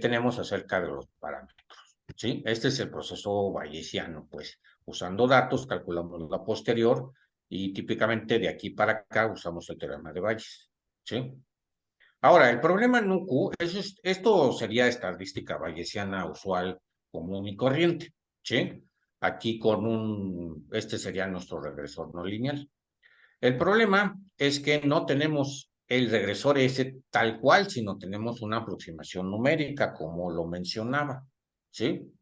I: tenemos acerca de los parámetros, ¿sí? Este es el proceso bayesiano, pues. Usando datos, calculamos la posterior y típicamente de aquí para acá usamos el teorema de Bayes, ¿sí? Ahora, el problema en UQ, esto sería estadística bayesiana usual, común y corriente, ¿sí? Aquí este sería nuestro regresor no lineal. El problema es que no tenemos el regresor ese tal cual, sino tenemos una aproximación numérica, como lo mencionaba, ¿sí?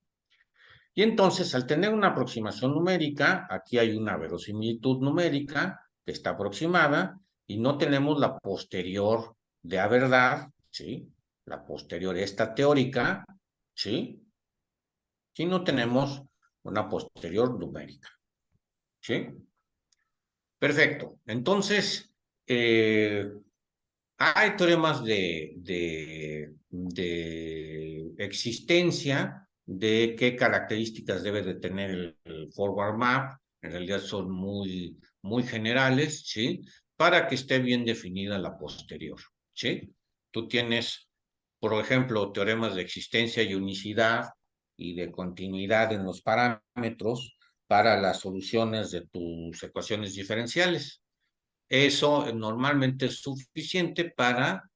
I: Y entonces, al tener una aproximación numérica, aquí hay una verosimilitud numérica que está aproximada y no tenemos la posterior de la verdad, ¿sí? La posterior esta teórica, ¿sí? Y no tenemos una posterior numérica, ¿sí? Perfecto. Entonces, hay teoremas de existencia de qué características debe de tener el forward map. En realidad son muy generales, ¿sí? Para que esté bien definida la posterior, ¿sí? Tú tienes, por ejemplo, teoremas de existencia y unicidad y de continuidad en los parámetros para las soluciones de tus ecuaciones diferenciales. Eso normalmente es suficiente para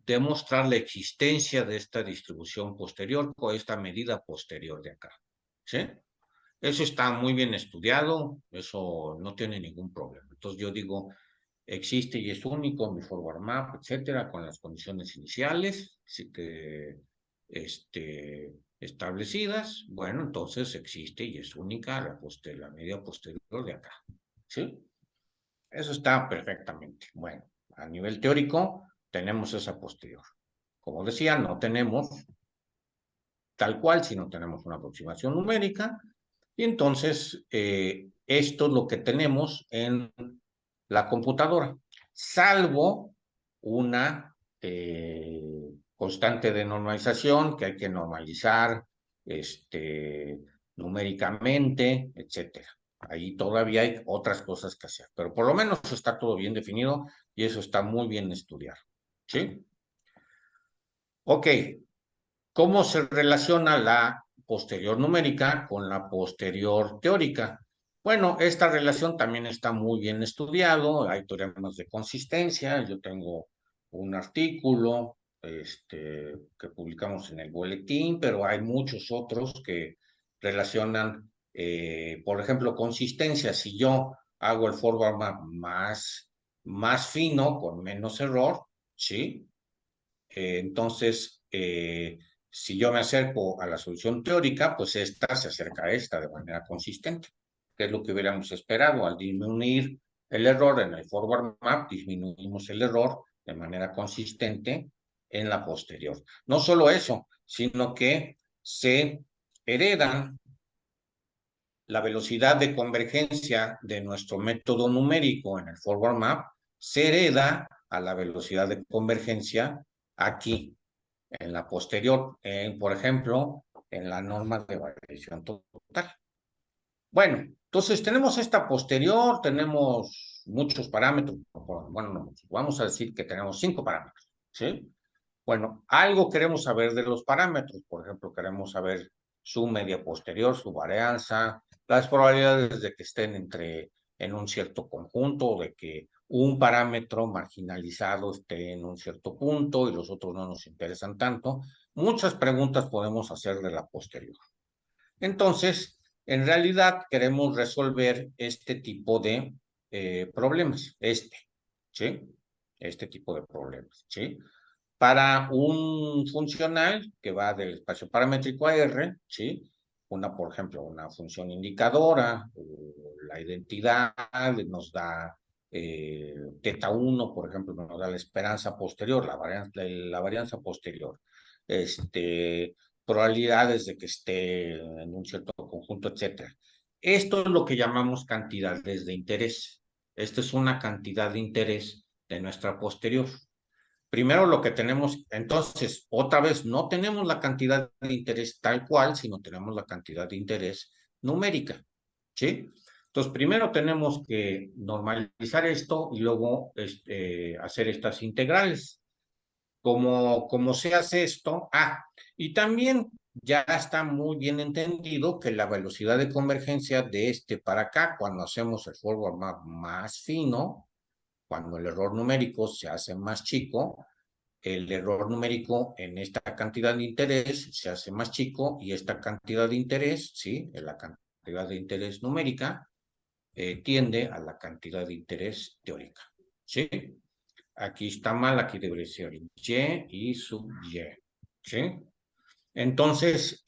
I: demostrar la existencia de esta distribución posterior o esta medida posterior de acá, ¿sí? Eso está muy bien estudiado, eso no tiene ningún problema. Entonces yo digo, existe y es único mi forward map, etcétera, con las condiciones iniciales establecidas. Bueno, entonces existe y es única la medida posterior de acá, ¿sí? Eso está perfectamente. Bueno, a nivel teórico tenemos esa posterior. Como decía, no tenemos tal cual, sino tenemos una aproximación numérica. Y entonces, esto es lo que tenemos en la computadora, salvo una constante de normalización que hay que normalizar numéricamente, etcétera. Ahí todavía hay otras cosas que hacer, pero por lo menos está todo bien definido y eso está muy bien estudiado, ¿sí? Ok, ¿cómo se relaciona la posterior numérica con la posterior teórica? Bueno, esta relación también está muy bien estudiado, hay teoremas de consistencia, yo tengo un artículo que publicamos en el boletín, pero hay muchos otros que relacionan, por ejemplo, consistencia. Si yo hago el forward map más fino, con menos error, ¿sí? Entonces, si yo me acerco a la solución teórica, pues esta se acerca a esta de manera consistente, que es lo que hubiéramos esperado. Al disminuir el error en el forward map, disminuimos el error de manera consistente en la posterior. No solo eso, sino que se heredan la velocidad de convergencia de nuestro método numérico en el forward map, se hereda a la velocidad de convergencia aquí, en la posterior, por ejemplo, en la norma de variación total. Bueno, entonces tenemos esta posterior, tenemos muchos parámetros, bueno, vamos a decir que tenemos 5 parámetros, ¿sí? Bueno, algo queremos saber de los parámetros, por ejemplo, queremos saber su media posterior, su varianza, las probabilidades de que estén en un cierto conjunto, de que un parámetro marginalizado esté en un cierto punto y los otros no nos interesan tanto. Muchas preguntas podemos hacer de la posterior. Entonces, en realidad queremos resolver este tipo de problemas, ¿sí? Este tipo de problemas, ¿sí? Para un funcional que va del espacio paramétrico a R, ¿sí? Por ejemplo, una función indicadora, la identidad nos da θ1, por ejemplo, nos da la esperanza posterior, la varianza posterior. Probabilidades de que esté en un cierto conjunto, etc. Esto es lo que llamamos cantidades de interés. Esta es una cantidad de interés de nuestra posterior. Primero lo que tenemos, entonces, otra vez, no tenemos la cantidad de interés tal cual, sino tenemos la cantidad de interés numérica, ¿sí? Entonces, primero tenemos que normalizar esto y luego hacer estas integrales. ¿Cómo se hace esto? Y también ya está muy bien entendido que la velocidad de convergencia de para acá, cuando hacemos el forward map más fino, cuando el error numérico se hace más chico, el error numérico en esta cantidad de interés se hace más chico y esta cantidad de interés, ¿sí? La cantidad de interés numérica tiende a la cantidad de interés teórica, ¿sí? Aquí está mal, aquí debería ser Y y sub Y, ¿sí? Entonces,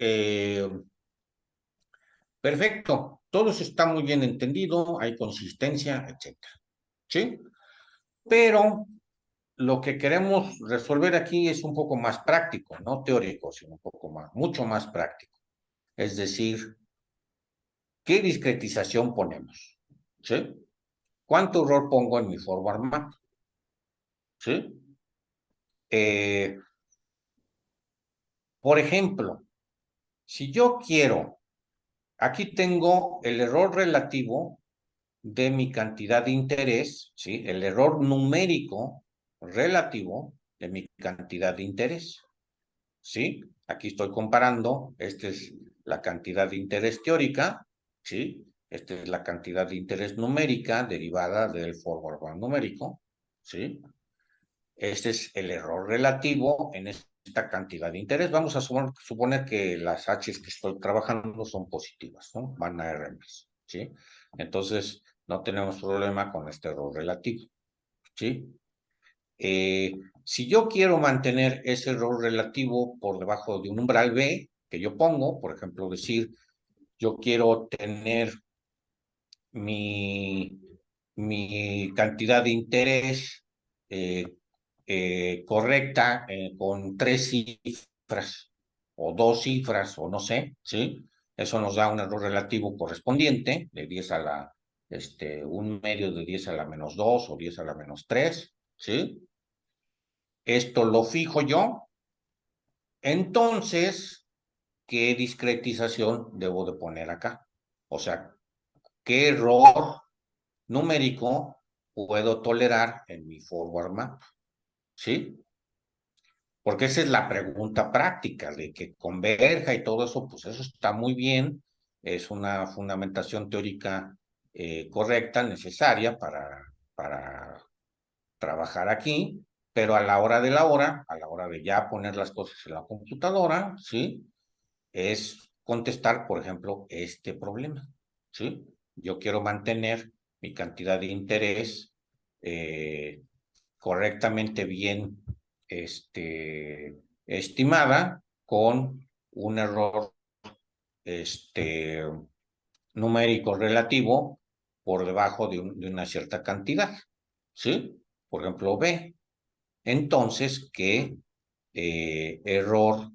I: perfecto, todo eso está muy bien entendido, hay consistencia, etcétera, ¿sí? Pero lo que queremos resolver aquí es un poco más práctico, no teórico, sino un poco más, mucho más práctico. Es decir, ¿qué discretización ponemos? ¿Sí? ¿Cuánto error pongo en mi forward map? ¿Sí? Por ejemplo, si yo quiero, aquí tengo el error relativo de mi cantidad de interés, ¿sí? El error numérico relativo de mi cantidad de interés, ¿sí? Aquí estoy comparando, esta es la cantidad de interés teórica, ¿sí? Esta es la cantidad de interés numérica derivada del forward bound numérico, ¿sí? Este es el error relativo en esta cantidad de interés. Vamos a suponer que las H que estoy trabajando son positivas, ¿no? Van a R+, ¿sí? Entonces, no tenemos problema con este error relativo, ¿sí? Si yo quiero mantener ese error relativo por debajo de un umbral B que yo pongo, por ejemplo, decir, yo quiero tener mi cantidad de interés correcta con 3 cifras o 2 cifras o no sé, ¿sí? Eso nos da un error relativo correspondiente de 10 a la, un medio de 10 a la menos 2 o 10 a la menos 3, ¿sí? Esto lo fijo yo. Entonces, ¿qué discretización debo de poner acá? O sea, ¿qué error numérico puedo tolerar en mi forward map? ¿Sí? Porque esa es la pregunta práctica, de que converja y todo eso, pues eso está muy bien, es una fundamentación teórica correcta, necesaria para trabajar aquí, pero a la hora de a la hora de ya poner las cosas en la computadora, ¿sí? Es contestar, por ejemplo, este problema, ¿sí? Yo quiero mantener mi cantidad de interés correctamente bien estimada con un error numérico relativo por debajo de una cierta cantidad, ¿sí? Por ejemplo, B. Entonces, ¿qué error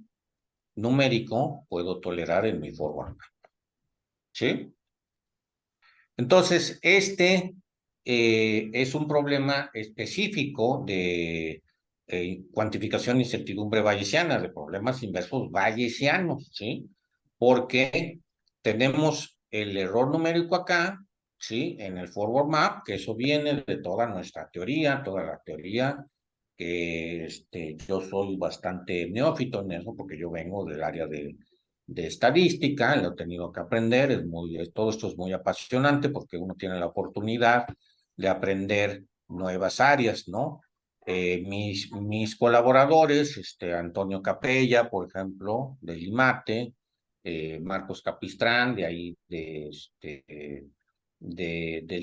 I: numérico puedo tolerar en mi forward map. ¿Sí? Entonces, es un problema específico de cuantificación de incertidumbre bayesiana, de problemas inversos bayesianos, ¿sí? Porque tenemos el error numérico acá, ¿sí? En el forward map, que eso viene de toda nuestra teoría, toda la teoría, que yo soy bastante neófito en eso, porque yo vengo del área de estadística, lo he tenido que aprender, todo esto es muy apasionante porque uno tiene la oportunidad de aprender nuevas áreas, ¿no? Mis colaboradores, Antonio Capella, por ejemplo, del IMATE, Marcos Capistrán, de ahí del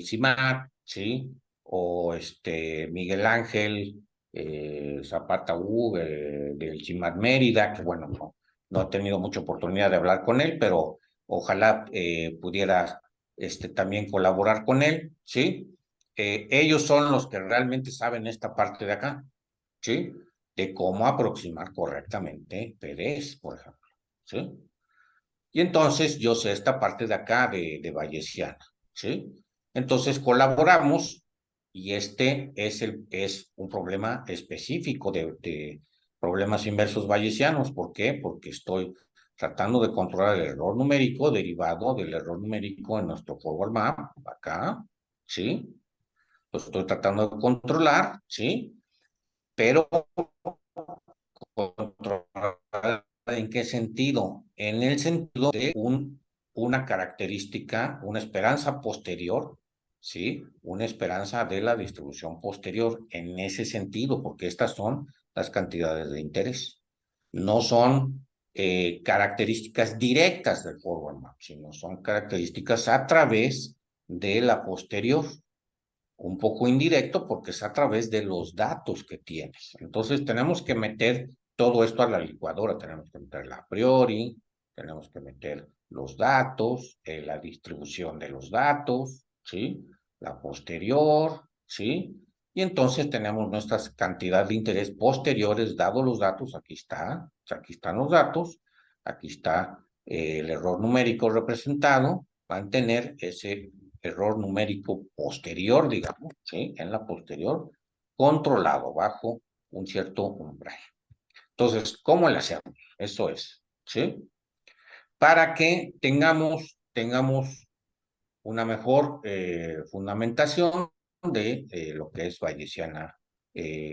I: CIMAC, ¿sí? O Miguel Ángel Zapata del CIMAC Mérida, que bueno, no he tenido mucha oportunidad de hablar con él, pero ojalá pudiera también colaborar con él, ¿sí? Ellos son los que realmente saben esta parte de acá, ¿sí? De cómo aproximar correctamente PDs, por ejemplo, ¿sí? Y entonces yo sé esta parte de acá de bayesiana, ¿sí? Entonces colaboramos y es un problema específico de problemas inversos bayesianos. ¿Por qué? Porque estoy tratando de controlar el error numérico derivado del error numérico en nuestro forward map, acá, ¿sí? Lo estoy tratando de controlar, ¿sí? Pero controlar ¿en qué sentido? En el sentido de una característica, una esperanza posterior, ¿sí? Una esperanza de la distribución posterior en ese sentido, porque estas son las cantidades de interés. No son características directas del forward map, sino son características a través de la posterior. Un poco indirecto porque es a través de los datos que tienes. Entonces tenemos que meter todo esto a la licuadora, tenemos que meterla a priori, tenemos que meter los datos, la distribución de los datos, ¿sí? La posterior, ¿sí? Y entonces tenemos nuestras cantidades de interés posteriores, dados los datos, aquí están los datos, aquí está el error numérico representado, van a tener ese error numérico posterior, digamos, ¿sí? En la posterior, controlado bajo un cierto umbral. Entonces, ¿cómo le hacemos? Eso es, ¿sí? Para que tengamos una mejor fundamentación de lo que es bayesiana,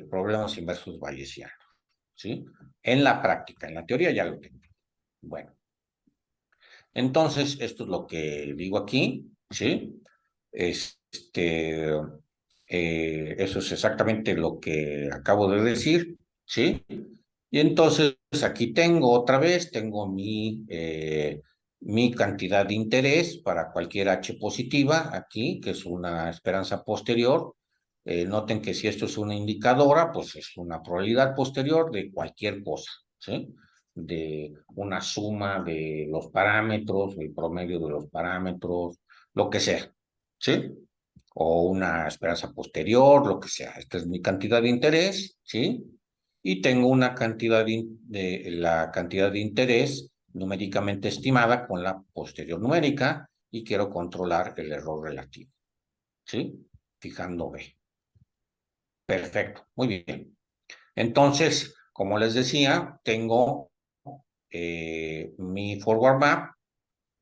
I: problemas inversos bayesianos, ¿sí? En la práctica, en la teoría ya lo tengo. Bueno, entonces, esto es lo que digo aquí, ¿sí? Eso es exactamente lo que acabo de decir, ¿sí? Y entonces aquí tengo mi cantidad de interés para cualquier H positiva aquí, que es una esperanza posterior. Noten que si esto es una indicadora, pues es una probabilidad posterior de cualquier cosa, ¿sí? De una suma de los parámetros, el promedio de los parámetros, lo que sea, ¿sí? O una esperanza posterior, lo que sea. Esta es mi cantidad de interés, ¿sí? Y tengo una cantidad la cantidad de interés numéricamente estimada con la posterior numérica y quiero controlar el error relativo, ¿sí? Fijando B. Perfecto, muy bien. Entonces, como les decía, tengo mi forward map,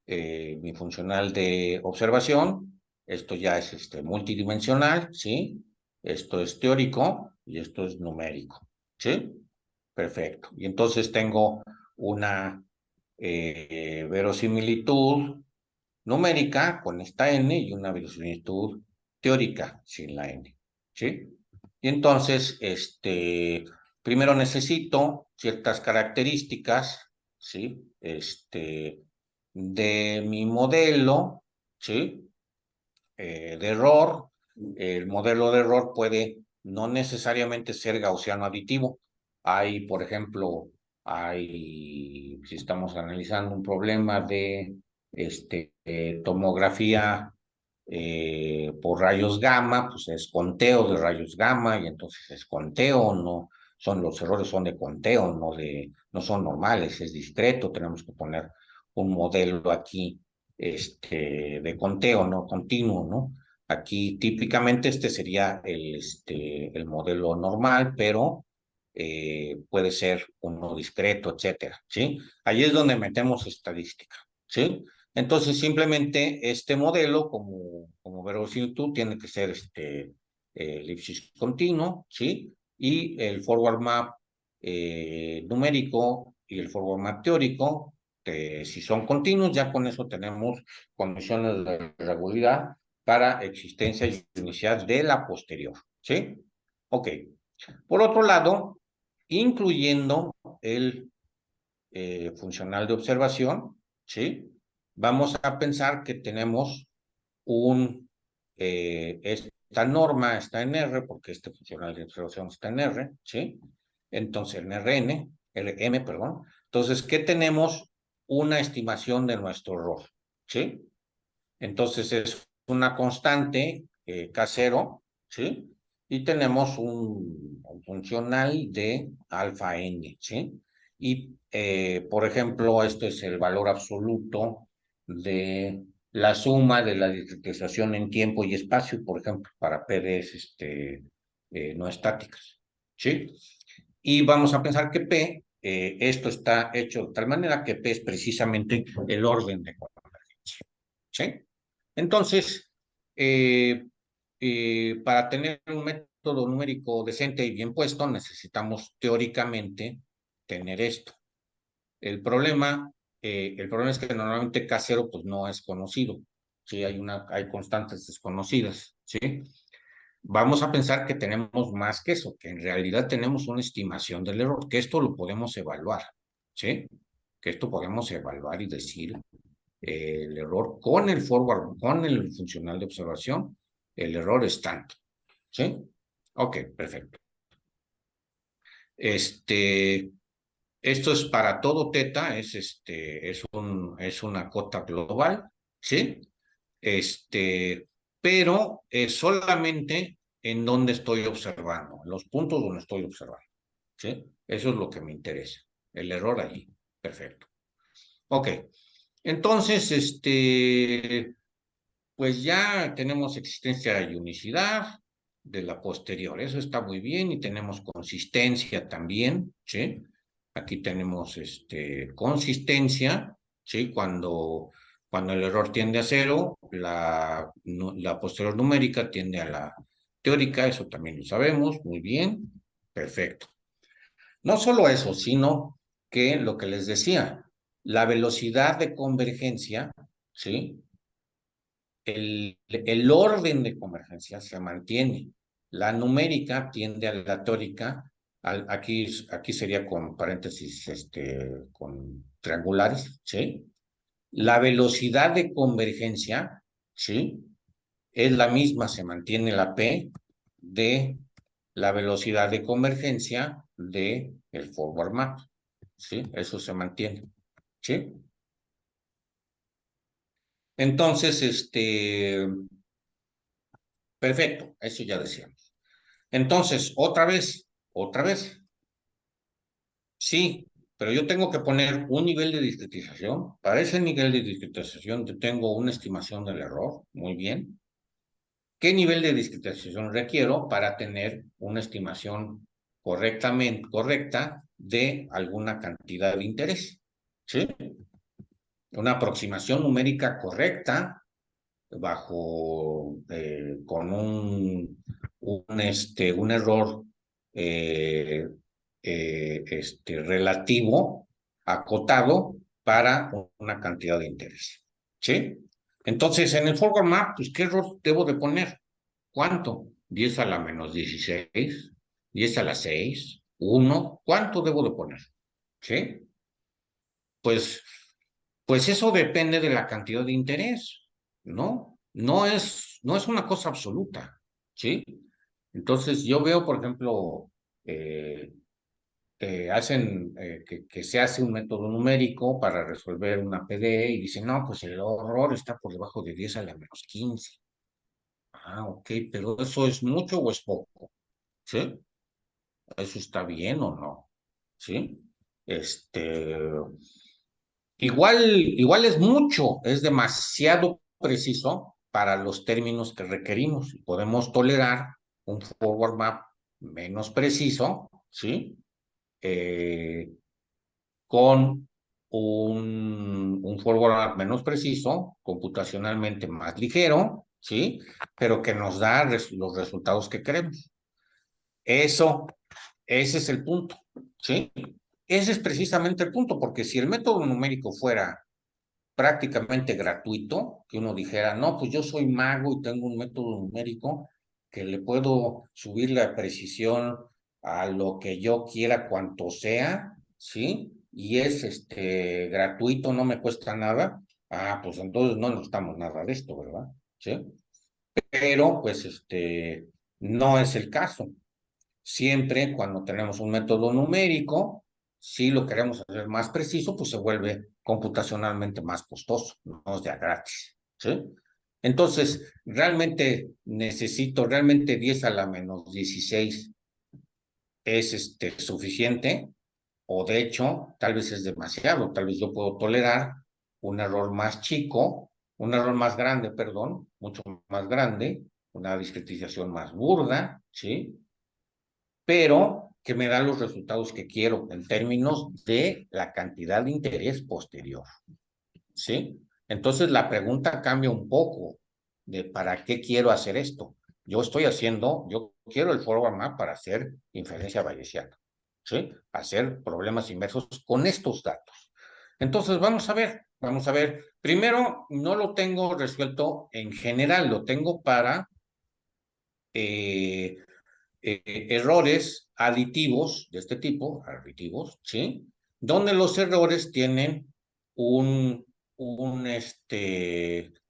I: mi funcional de observación. Esto ya es multidimensional, ¿sí? Esto es teórico y esto es numérico, ¿sí? Perfecto. Y entonces tengo una verosimilitud numérica con esta n y una verosimilitud teórica sin la n, ¿sí? Y entonces, primero necesito ciertas características, ¿sí? De mi modelo, ¿sí? De error. El modelo de error puede no necesariamente ser gaussiano aditivo. Hay, por ejemplo, si estamos analizando un problema de tomografía por rayos gamma, pues es conteo de rayos gamma y entonces es conteo, los errores son de conteo, no son normales, es discreto, tenemos que poner un modelo aquí, de conteo, no continuo, ¿no? Aquí típicamente este sería el modelo normal, pero puede ser uno discreto, etcétera, ¿sí? Ahí es donde metemos estadística, ¿sí? Entonces, simplemente este modelo, como verosimilitud, tiene que ser elipsis continuo, ¿sí? Y el forward map numérico y el forward map teórico, si son continuos, ya con eso tenemos condiciones de regularidad para existencia y unicidad de la posterior, ¿sí? Ok. Por otro lado, incluyendo el funcional de observación, ¿sí? Vamos a pensar que tenemos esta norma está en R, porque este funcional de observación está en R, ¿sí? Entonces, en RM, perdón. Entonces, ¿qué tenemos? Una estimación de nuestro error, ¿sí? Entonces, es una constante K0, ¿sí? Y tenemos un funcional de alfa n, ¿sí? Y, por ejemplo, esto es el valor absoluto de la suma de la discretización en tiempo y espacio, por ejemplo, para PDs no estáticas, ¿sí? Y vamos a pensar que P, esto está hecho de tal manera que P es precisamente el orden de convergencia, ¿sí? Entonces, para tener un método numérico decente y bien puesto, necesitamos teóricamente tener esto. El problema es que normalmente K0 pues no es conocido, ¿sí? Hay constantes desconocidas, ¿sí? Vamos a pensar que tenemos más que eso, que en realidad tenemos una estimación del error, que esto lo podemos evaluar, ¿sí? Que esto podemos evaluar y decir el error con el forward, con el funcional de observación, el error es tanto, ¿sí? Ok, perfecto. Esto es para todo teta, es una cota global, ¿sí? Pero es solamente en donde estoy observando, en los puntos donde estoy observando, ¿sí? Eso es lo que me interesa, el error allí, perfecto. Ok, entonces, pues ya tenemos existencia y unicidad de la posterior, eso está muy bien, y tenemos consistencia también, ¿sí? Aquí tenemos consistencia, ¿sí? Cuando el error tiende a cero, la posterior numérica tiende a la teórica, eso también lo sabemos, muy bien, perfecto. No solo eso, sino que lo que les decía, la velocidad de convergencia, ¿sí? El orden de convergencia se mantiene. La numérica tiende a la teórica, aquí sería con paréntesis, con triangulares, ¿sí? La velocidad de convergencia, ¿sí? Es la misma, se mantiene la P de la velocidad de convergencia de el forward map, ¿sí? Eso se mantiene, ¿sí? Entonces, perfecto, eso ya decíamos. Entonces, otra vez, sí, pero yo tengo que poner un nivel de discretización. Para ese nivel de discretización yo tengo una estimación del error, muy bien. ¿Qué nivel de discretización requiero para tener una estimación correcta de alguna cantidad de interés? ¿Sí? Una aproximación numérica correcta con un error relativo, acotado para una cantidad de interés, ¿sí? Entonces, en el forward map, pues, ¿qué error debo de poner? ¿Cuánto? 10 a la menos 16, 10 a la 6, 1, ¿cuánto debo de poner? ¿Sí? Pues eso depende de la cantidad de interés, ¿no? No es una cosa absoluta, ¿sí? Entonces, yo veo, por ejemplo, que se hace un método numérico para resolver una PDE y dicen, no, pues el error está por debajo de 10 a la menos 15. Ah, ok, pero ¿eso es mucho o es poco? ¿Sí? ¿Eso está bien o no? ¿Sí? Igual es mucho, es demasiado preciso para los términos que requerimos. Podemos tolerar un forward map menos preciso, ¿sí? Con un forward map menos preciso, computacionalmente más ligero, ¿sí? Pero que nos da los resultados que queremos. Ese es el punto, ¿sí? Ese es precisamente el punto, porque si el método numérico fuera prácticamente gratuito, que uno dijera, no, pues yo soy mago y tengo un método numérico que le puedo subir la precisión a lo que yo quiera, cuanto sea, ¿sí? Y es gratuito, no me cuesta nada. Ah, pues entonces no necesitamos nada de esto, ¿verdad? ¿Sí? Pero, pues, no es el caso. Siempre cuando tenemos un método numérico, si lo queremos hacer más preciso, pues se vuelve computacionalmente más costoso, no es ya gratis, ¿sí? Entonces, realmente 10 a la menos 16 es suficiente, o de hecho, tal vez es demasiado, tal vez yo puedo tolerar un error más chico, un error más grande, perdón, mucho más grande, una discretización más burda, ¿sí? Pero que me da los resultados que quiero en términos de la cantidad de interés posterior, ¿sí? Entonces la pregunta cambia un poco de ¿para qué quiero hacer esto? Yo quiero el forward map para hacer inferencia bayesiana, ¿sí? Hacer problemas inversos con estos datos. Entonces vamos a ver. Primero, no lo tengo resuelto en general, lo tengo para errores aditivos de este tipo, ¿sí? Donde los errores tienen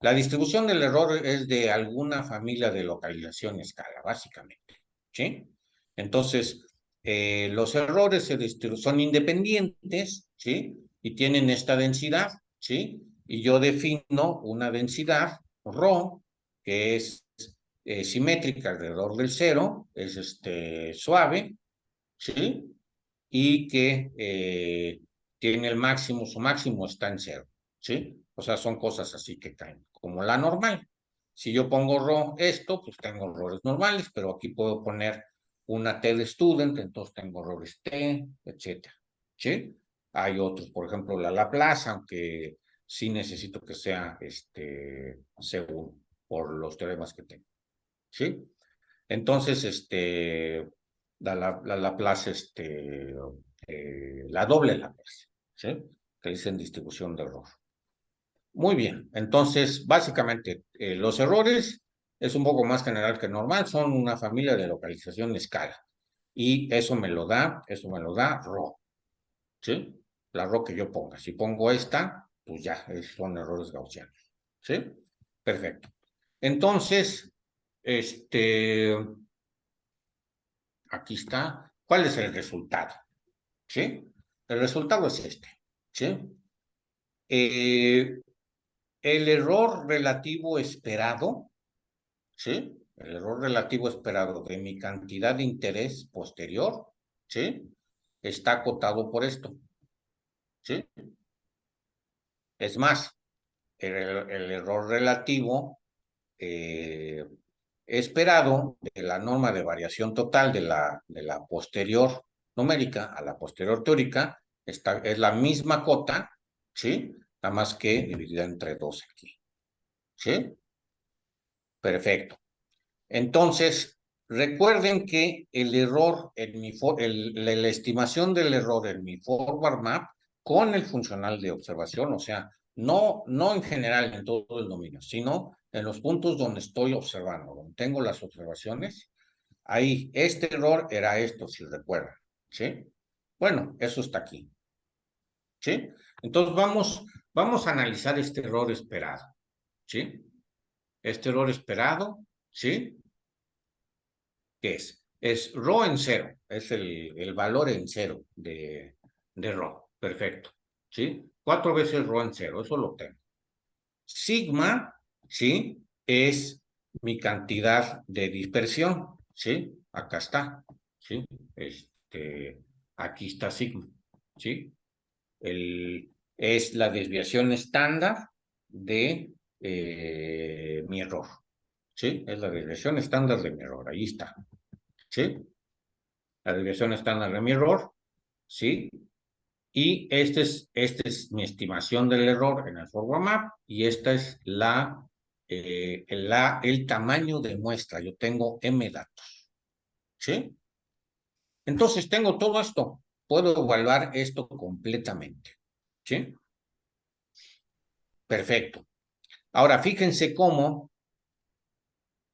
I: la distribución del error es de alguna familia de localización escala, básicamente, ¿sí? Entonces, los errores son independientes, ¿sí? Y tienen esta densidad, ¿sí? Y yo defino una densidad ρ, que es simétrica alrededor del cero, es suave, ¿sí? Y que tiene el máximo, su máximo está en cero, ¿sí? O sea, son cosas así que caen, como la normal. Si yo pongo pues tengo errores normales, pero aquí puedo poner una T de student, entonces tengo errores T, etcétera, ¿sí? Hay otros, por ejemplo, la Laplace, aunque sí necesito que sea seguro por los teoremas que tengo, ¿sí? Entonces, la Laplace, la doble Laplace, ¿sí? Que dicen distribución de error. Muy bien, entonces, básicamente, los errores es un poco más general que normal, son una familia de localización de escala. Y eso me lo da ρ, ¿sí? La ρ que yo ponga. Si pongo esta, pues ya, son errores gaussianos, ¿sí? Perfecto. Entonces, aquí está. ¿Cuál es el resultado? ¿Sí? El resultado es este, ¿sí? El error relativo esperado, ¿sí? El error relativo esperado de mi cantidad de interés posterior, ¿sí? Está acotado por esto, ¿sí? Es más, el error relativo esperado de la norma de variación total de la posterior numérica a la posterior teórica es la misma cota, ¿sí? Nada más que dividida entre 2 aquí, ¿sí? Perfecto. Entonces, recuerden que el error la estimación del error en mi forward map con el funcional de observación, o sea, no en general en todo el dominio, sino en los puntos donde estoy observando, donde tengo las observaciones, ahí este error era esto, si recuerdan, ¿sí? Bueno, eso está aquí, ¿sí? Entonces vamos a analizar este error esperado, ¿sí? Este error esperado, ¿sí? ¿Qué es? Es ρ en cero, es el valor en cero de ρ, perfecto, ¿sí? 4 veces ρ en cero, eso lo tengo. Sigma, ¿sí? Es mi cantidad de dispersión, ¿sí? Acá está, ¿sí? Aquí está sigma, ¿sí? Es la desviación estándar de mi error, ¿sí? Es la desviación estándar de mi error, ahí está, ¿sí? La desviación estándar de mi error, ¿sí? Y esta es mi estimación del error en el forward map y esta es el tamaño de muestra. Yo tengo M datos, ¿sí? Entonces tengo todo esto. Puedo evaluar esto completamente, ¿sí? Perfecto. Ahora, fíjense cómo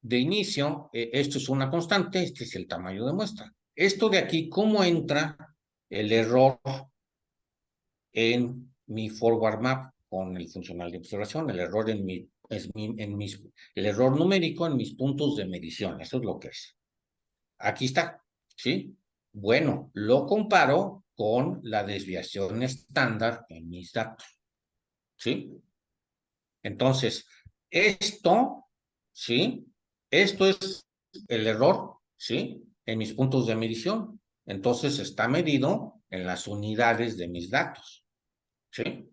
I: de inicio, esto es una constante, este es el tamaño de muestra. Esto de aquí, ¿cómo entra el error en mi forward map con el funcional de observación? El error el error numérico en mis puntos de medición, eso es lo que es. Aquí está, ¿sí? Bueno, lo comparo con la desviación estándar en mis datos, ¿sí? Entonces, esto, ¿sí? Esto es el error, ¿sí? En mis puntos de medición. Entonces, está medido en las unidades de mis datos, ¿sí?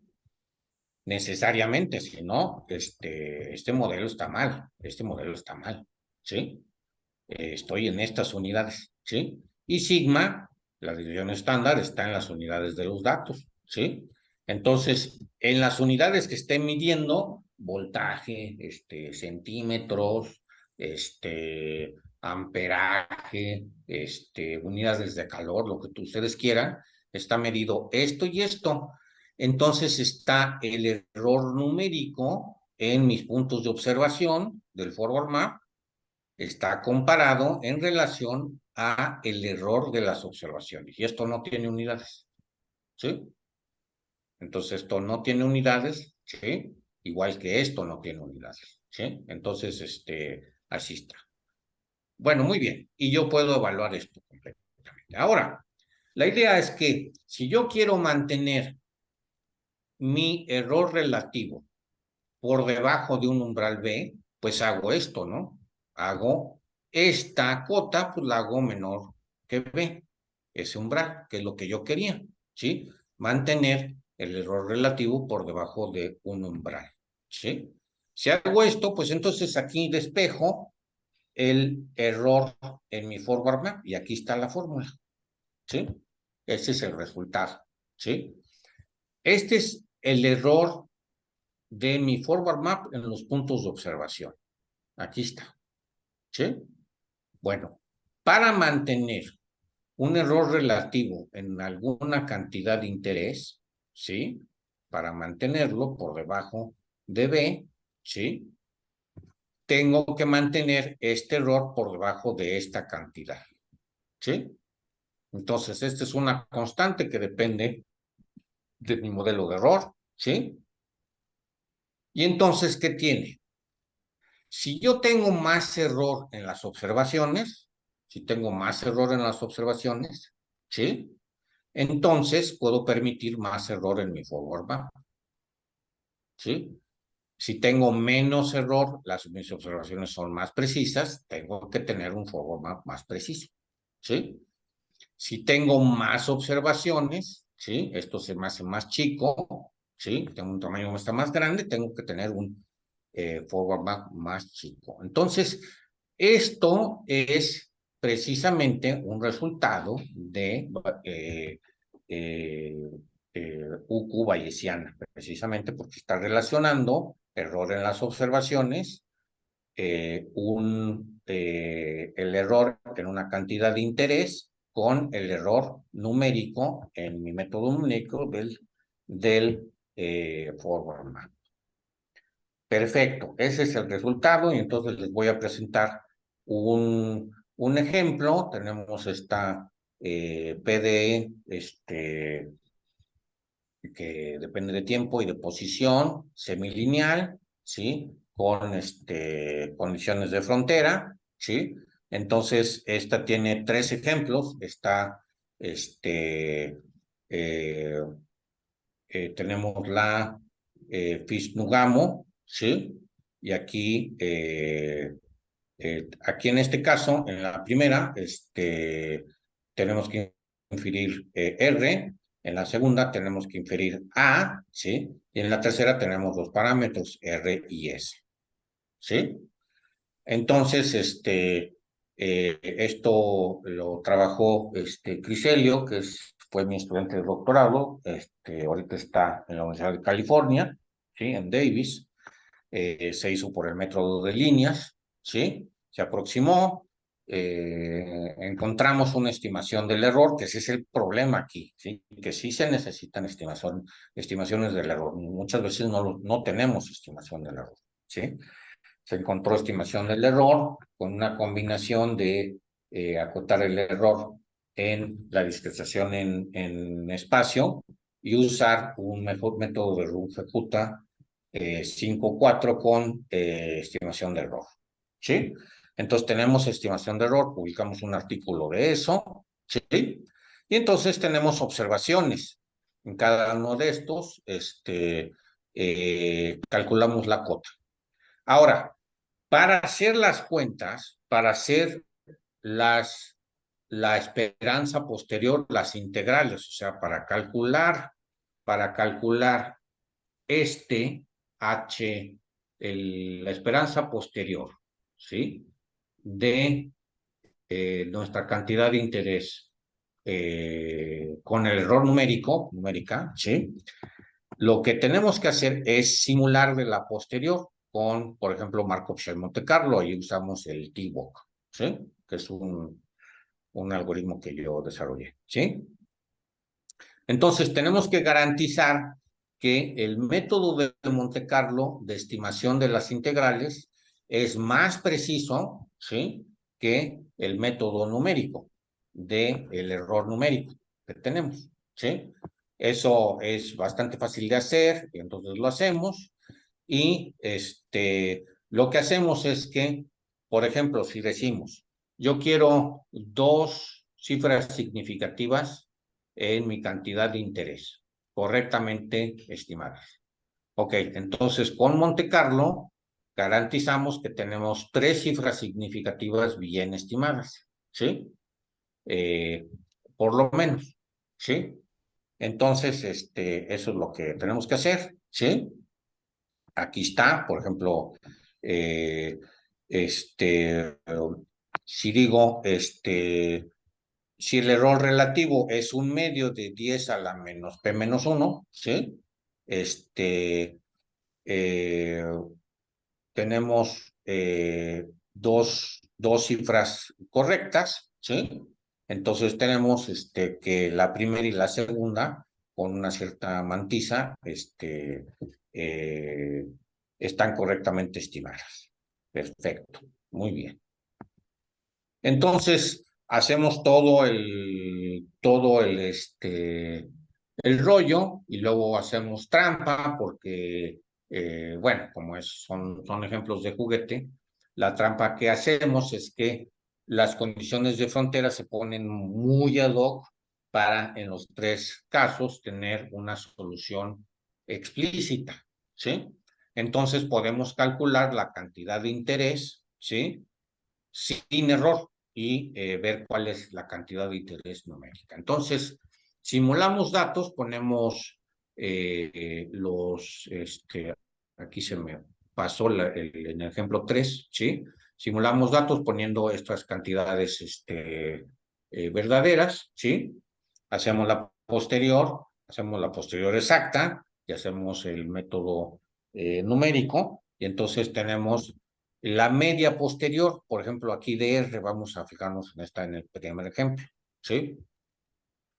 I: Necesariamente, si no, este modelo está mal, ¿sí? Estoy en estas unidades, ¿sí? Y sigma, la división estándar, está en las unidades de los datos, ¿sí? Entonces, en las unidades que esté midiendo, voltaje, centímetros, amperaje, unidades de calor, lo que ustedes quieran, está medido esto y esto. Entonces está el error numérico en mis puntos de observación del forward map, está comparado en relación a el error de las observaciones. Y esto no tiene unidades, ¿sí? Entonces esto no tiene unidades, ¿sí? Igual que esto no tiene unidades, ¿sí? Entonces, así está. Bueno, muy bien. Y yo puedo evaluar esto completamente. Ahora, la idea es que si yo quiero mantener mi error relativo por debajo de un umbral B, pues hago esto, ¿no? Hago esta cota, pues la hago menor que B, ese umbral, que es lo que yo quería, ¿sí? Mantener el error relativo por debajo de un umbral, ¿sí? Si hago esto, pues entonces aquí despejo el error en mi forward map y aquí está la fórmula, ¿sí? Ese es el resultado, ¿sí? Este es el error de mi forward map en los puntos de observación. Aquí está, ¿sí? Bueno, para mantener un error relativo en alguna cantidad de interés, ¿sí? Para mantenerlo por debajo de B, ¿sí? Tengo que mantener este error por debajo de esta cantidad, ¿sí? Entonces, esta es una constante que depende de mi modelo de error, ¿sí? Y entonces, ¿qué tiene? Si yo tengo más error en las observaciones, ¿sí? Entonces puedo permitir más error en mi forward map, ¿sí? Si tengo menos error, mis observaciones son más precisas, tengo que tener un forward map más preciso, ¿sí? Si tengo más observaciones, ¿sí? Esto se me hace más chico, ¿sí? Tengo un tamaño más grande, tengo que tener un forward map más chico. Entonces, esto es precisamente un resultado de UQ bayesiana, precisamente porque está relacionando error en las observaciones, el error en una cantidad de interés con el error numérico en mi método numérico del forward map. Perfecto, ese es el resultado y entonces les voy a presentar un ejemplo. Tenemos esta PDE que depende de tiempo y de posición, semilineal, ¿sí? Con condiciones de frontera, ¿sí? Entonces, esta tiene 3 ejemplos. Está, tenemos la Fishnu-Gamo, ¿sí? Y aquí, aquí en este caso, en la primera, tenemos que inferir R, en la segunda tenemos que inferir A, ¿sí? Y en la tercera tenemos los parámetros R y S, ¿sí? Entonces, esto lo trabajó Criselio, que fue mi estudiante de doctorado, ahorita está en la Universidad de California, ¿sí? En Davis. Se hizo por el método de líneas, ¿sí? Se aproximó, encontramos una estimación del error, que ese es el problema aquí, ¿sí? Que sí se necesitan estimaciones del error. Muchas veces no tenemos estimación del error, ¿sí? Se encontró estimación del error con una combinación de acotar el error en la discretación en espacio y usar un mejor método de Runge-Kutta 5.4 con estimación de error, ¿sí? Entonces tenemos estimación de error, publicamos un artículo de eso, ¿sí? Y entonces tenemos observaciones. En cada uno de estos, calculamos la cota. Ahora, para hacer las cuentas, para hacer la esperanza posterior, las integrales, o sea, para calcular la esperanza posterior, ¿sí? De nuestra cantidad de interés con el error numérica, ¿sí? Lo que tenemos que hacer es simular de la posterior con, por ejemplo, Markov-Shell Monte Carlo. Ahí usamos el TWOC, ¿sí? Que es un algoritmo que yo desarrollé, ¿sí? Entonces, tenemos que garantizar que el método de Monte Carlo de estimación de las integrales es más preciso, ¿sí? Que el método numérico del error numérico que tenemos, ¿sí? Eso es bastante fácil de hacer, y entonces lo hacemos. Y lo que hacemos es que, por ejemplo, si decimos, yo quiero 2 cifras significativas en mi cantidad de interés, correctamente estimadas. Ok, entonces con Monte Carlo garantizamos que tenemos 3 cifras significativas bien estimadas, ¿sí? Por lo menos, ¿sí? Entonces, eso es lo que tenemos que hacer, ¿sí? Aquí está, por ejemplo, si digo, si el error relativo es un medio de 10 a la menos p menos 1, ¿sí? Tenemos dos cifras correctas, ¿sí? Entonces tenemos que la primera y la segunda, con una cierta mantisa, están correctamente estimadas. Perfecto, muy bien. Entonces, hacemos todo el rollo y luego hacemos trampa porque, bueno, como son ejemplos de juguete, la trampa que hacemos es que las condiciones de frontera se ponen muy ad hoc para, en los 3 casos, tener una solución explícita, ¿sí? Entonces, podemos calcular la cantidad de interés, ¿sí? Sin error y ver cuál es la cantidad de interés numérica. Entonces, simulamos datos, ponemos aquí se me pasó en el ejemplo 3, ¿sí? Simulamos datos poniendo estas cantidades verdaderas, ¿sí? Hacemos la posterior exacta y hacemos el método numérico y entonces tenemos la media posterior, por ejemplo, aquí de R, vamos a fijarnos en el primer ejemplo, ¿sí?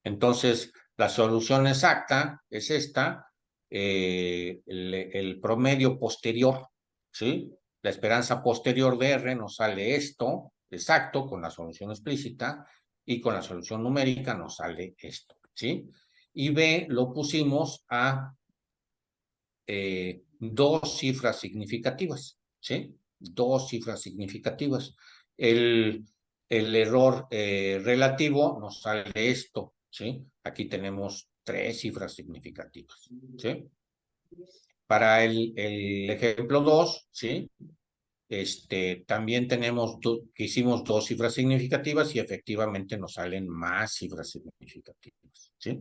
I: Entonces, la solución exacta es esta, el promedio posterior, ¿sí? La esperanza posterior de R nos sale esto, exacto, con la solución explícita, y con la solución numérica nos sale esto, ¿sí? Y B lo pusimos a 2 cifras significativas, ¿sí? 2 cifras significativas. El error relativo nos sale esto, ¿sí? Aquí tenemos 3 cifras significativas, ¿sí? Para el ejemplo 2, ¿sí? también tenemos que hicimos 2 cifras significativas y efectivamente nos salen más cifras significativas, ¿sí?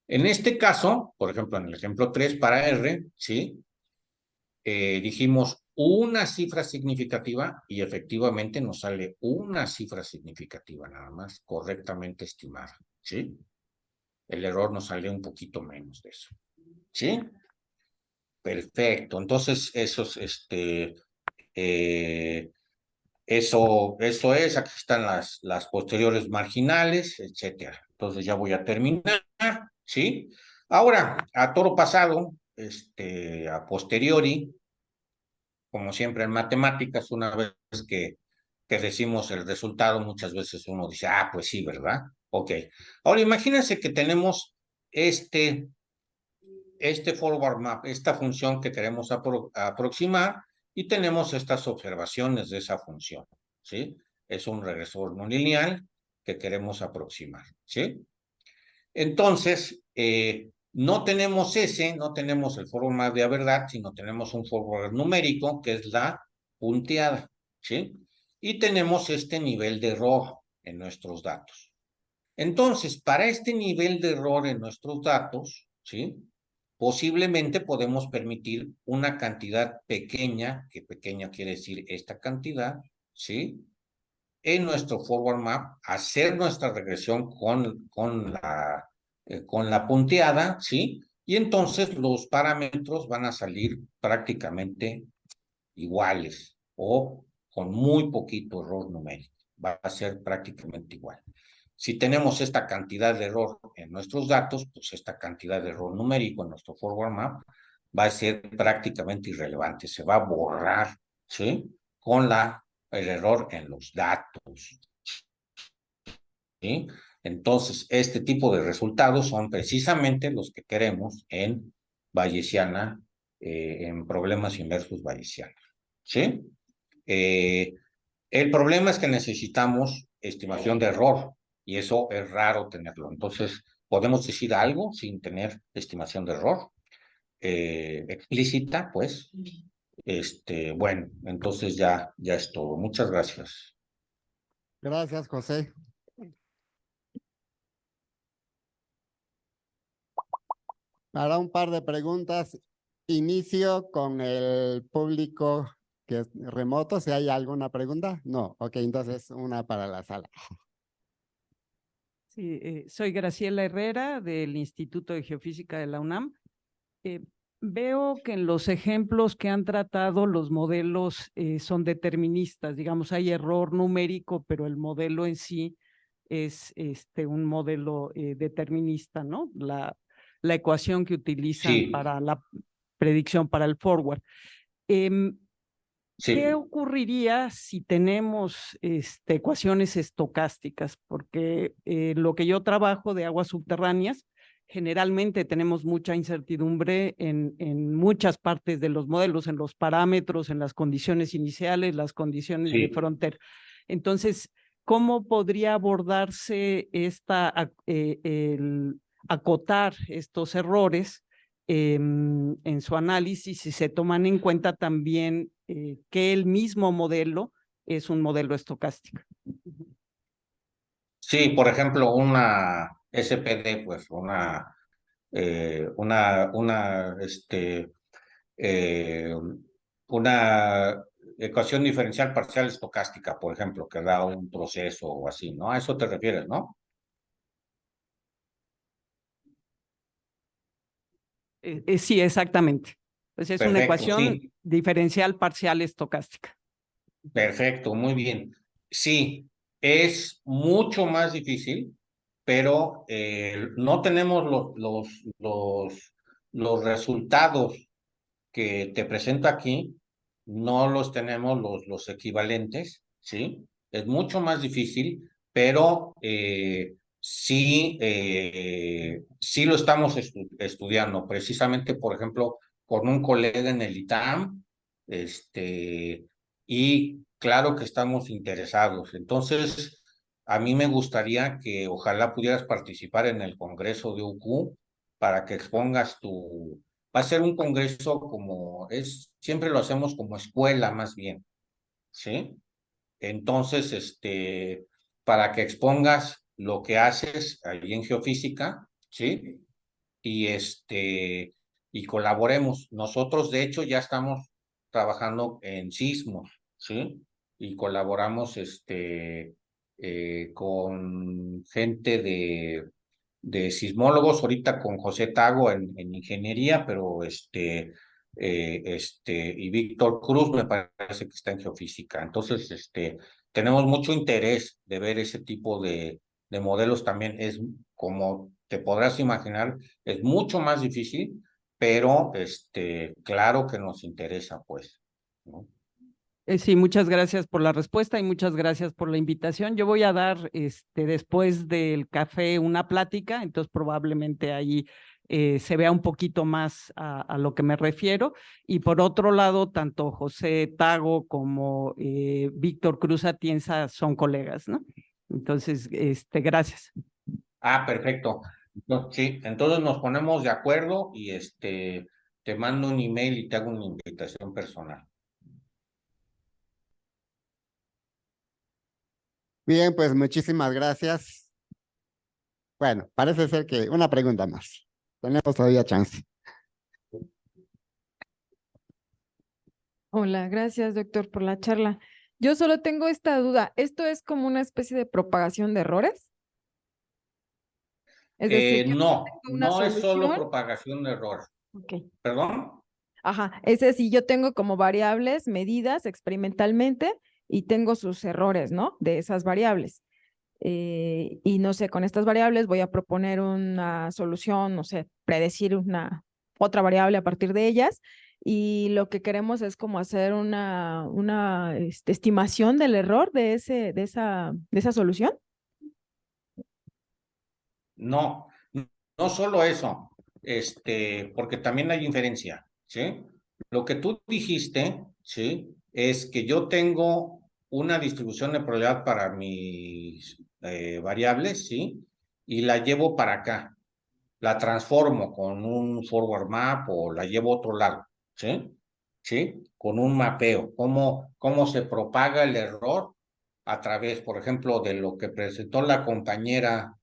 I: En este caso, por ejemplo, en el ejemplo 3 para R, ¿sí? Dijimos una cifra significativa y efectivamente nos sale una cifra significativa nada más, correctamente estimada, ¿sí? El error nos sale un poquito menos de eso, ¿sí? Perfecto, entonces eso es, eso es, aquí están las posteriores marginales, etcétera. Entonces ya voy a terminar, ¿sí? Ahora, a toro pasado, a posteriori, como siempre en matemáticas, una vez que decimos el resultado, muchas veces uno dice, ah, pues sí, ¿verdad? Ok. Ahora imagínense que tenemos este forward map, esta función que queremos aproximar, y tenemos estas observaciones de esa función, ¿sí? Es un regresor no lineal que queremos aproximar, ¿sí? Entonces, no tenemos no tenemos el forward map de verdad, sino tenemos un forward numérico, que es la punteada, ¿sí? Y tenemos este nivel de error en nuestros datos. Entonces, para este nivel de error en nuestros datos, ¿sí? Posiblemente podemos permitir una cantidad pequeña, que pequeña quiere decir esta cantidad, ¿sí? En nuestro forward map, hacer nuestra regresión con la punteada, ¿sí? Y entonces los parámetros van a salir prácticamente iguales o con muy poquito error numérico. Va a ser prácticamente igual. Si tenemos esta cantidad de error en nuestros datos, pues esta cantidad de error numérico en nuestro forward map va a ser prácticamente irrelevante, se va a borrar, ¿sí? Con el error en los datos, ¿sí? Entonces, este tipo de resultados son precisamente los que queremos en bayesiana, en problemas inversos bayesianos, ¿sí? El problema es que necesitamos estimación de error y eso es raro tenerlo. Entonces, podemos decir algo sin tener estimación de error explícita, pues. Bueno, entonces ya es todo. Muchas gracias.
A: Gracias, José. Para un par de preguntas, inicio con el público que es remoto. Si hay alguna pregunta, no. Ok, entonces una para la sala.
J: Sí, soy Graciela Herrera del Instituto de Geofísica de la UNAM. Veo que en los ejemplos que han tratado los modelos son deterministas, digamos, hay error numérico, pero el modelo en sí es un modelo determinista, ¿no? La ecuación que utilizan
I: Sí.
J: para la predicción para el forward.
I: Sí.
J: ¿Qué ocurriría si tenemos ecuaciones estocásticas? Porque lo que yo trabajo de aguas subterráneas, generalmente tenemos mucha incertidumbre en muchas partes de los modelos, en los parámetros, en las condiciones iniciales, las condiciones de frontera. Entonces, ¿cómo podría abordarse el acotar estos errores en su análisis si se toman en cuenta también que el mismo modelo es un modelo estocástico?
I: Sí, por ejemplo, una SPD, pues una ecuación diferencial parcial estocástica, por ejemplo, que da un proceso o así, ¿no? A eso te refieres, ¿no?
J: Sí, exactamente. Pues es una
I: Perfecto,
J: ecuación
I: sí.
J: diferencial parcial estocástica.
I: Perfecto, muy bien. Sí, es mucho más difícil, pero no tenemos los resultados que te presento aquí, no los tenemos los equivalentes, ¿sí? Es mucho más difícil, pero sí lo estamos estudiando. Precisamente, por ejemplo, con un colega en el ITAM, y claro que estamos interesados. Entonces, a mí me gustaría que ojalá pudieras participar en el Congreso de UQ para que expongas va a ser un congreso siempre lo hacemos como escuela más bien, ¿sí? Entonces, para que expongas lo que haces ahí en geofísica, ¿sí? Y colaboremos. Nosotros, de hecho, ya estamos trabajando en sismos, ¿sí? Y colaboramos, con gente de sismólogos, ahorita con José Tago en ingeniería, pero y Víctor Cruz me parece que está en geofísica. Entonces, tenemos mucho interés de ver ese tipo de modelos también. Es, como te podrás imaginar, es mucho más difícil, pero claro que nos interesa, pues, ¿no?
J: Sí, muchas gracias por la respuesta y muchas gracias por la invitación. Yo voy a dar después del café una plática, entonces probablemente ahí se vea un poquito más a lo que me refiero. Y por otro lado, tanto José Tago como Víctor Cruz Atienza son colegas, ¿no? Entonces, gracias.
I: Ah, perfecto. Sí, entonces nos ponemos de acuerdo y te mando un email y te hago una invitación personal.
A: Bien, pues muchísimas gracias. Bueno, parece ser que una pregunta más. Tenemos todavía chance.
F: Hola, gracias, doctor, por la charla. Yo solo tengo esta duda. ¿Esto es como una especie de propagación de errores? Es decir, yo
I: No,
F: tengo una
I: no es solo
F: solución.
I: propagación de error.
F: Ok.
I: ¿Perdón?
F: Ajá, es decir, yo tengo como variables medidas experimentalmente y tengo sus errores, ¿no? De esas variables. Y no sé, con estas variables voy a proponer una solución, no sé, predecir otra variable a partir de ellas. Y lo que queremos es como hacer una estimación del error de esa solución.
I: No, no solo eso, porque también hay inferencia, ¿sí? Lo que tú dijiste, ¿sí? Es que yo tengo una distribución de probabilidad para mis variables, ¿sí? Y la llevo para acá, la transformo con un forward map o la llevo a otro lado, ¿sí? ¿Sí? Con un mapeo, cómo se propaga el error a través, por ejemplo, de lo que presentó la compañera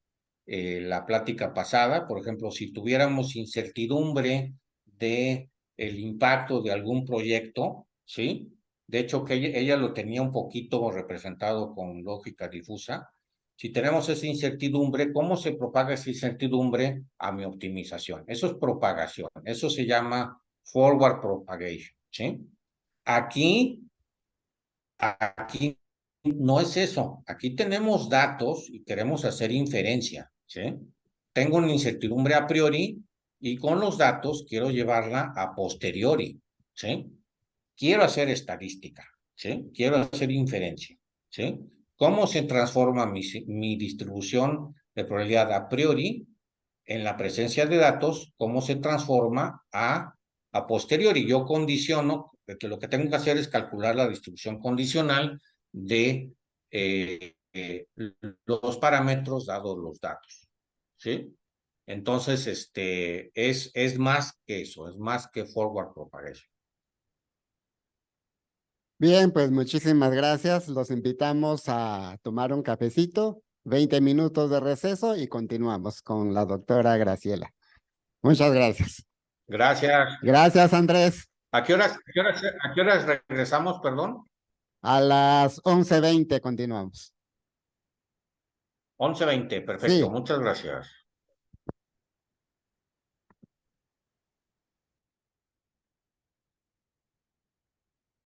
I: la plática pasada. Por ejemplo, si tuviéramos incertidumbre de el impacto de algún proyecto, ¿sí? De hecho, que ella lo tenía un poquito representado con lógica difusa. Si tenemos esa incertidumbre, ¿cómo se propaga esa incertidumbre a mi optimización? Eso es propagación, eso se llama forward propagation, ¿sí? Aquí no es eso. Aquí tenemos datos y queremos hacer inferencia, ¿sí? Tengo una incertidumbre a priori y con los datos quiero llevarla a posteriori, ¿sí? Quiero hacer estadística, ¿sí? Quiero hacer inferencia, ¿sí? ¿Cómo se transforma mi distribución de probabilidad a priori en la presencia de datos? ¿Cómo se transforma a posteriori? Yo condiciono, que lo que tengo que hacer es calcular la distribución condicional de los parámetros dados los datos, ¿sí? Entonces, es más que eso, es más que forward propagation.
A: Bien, pues muchísimas gracias. Los invitamos a tomar un cafecito, 20 minutos de receso y continuamos con la doctora Graciela. Muchas gracias.
I: Gracias.
A: Gracias, Andrés.
I: ¿A qué horas regresamos, perdón?
A: A las 11:20 continuamos.
I: 11:20, perfecto.
A: Sí.
I: Muchas gracias.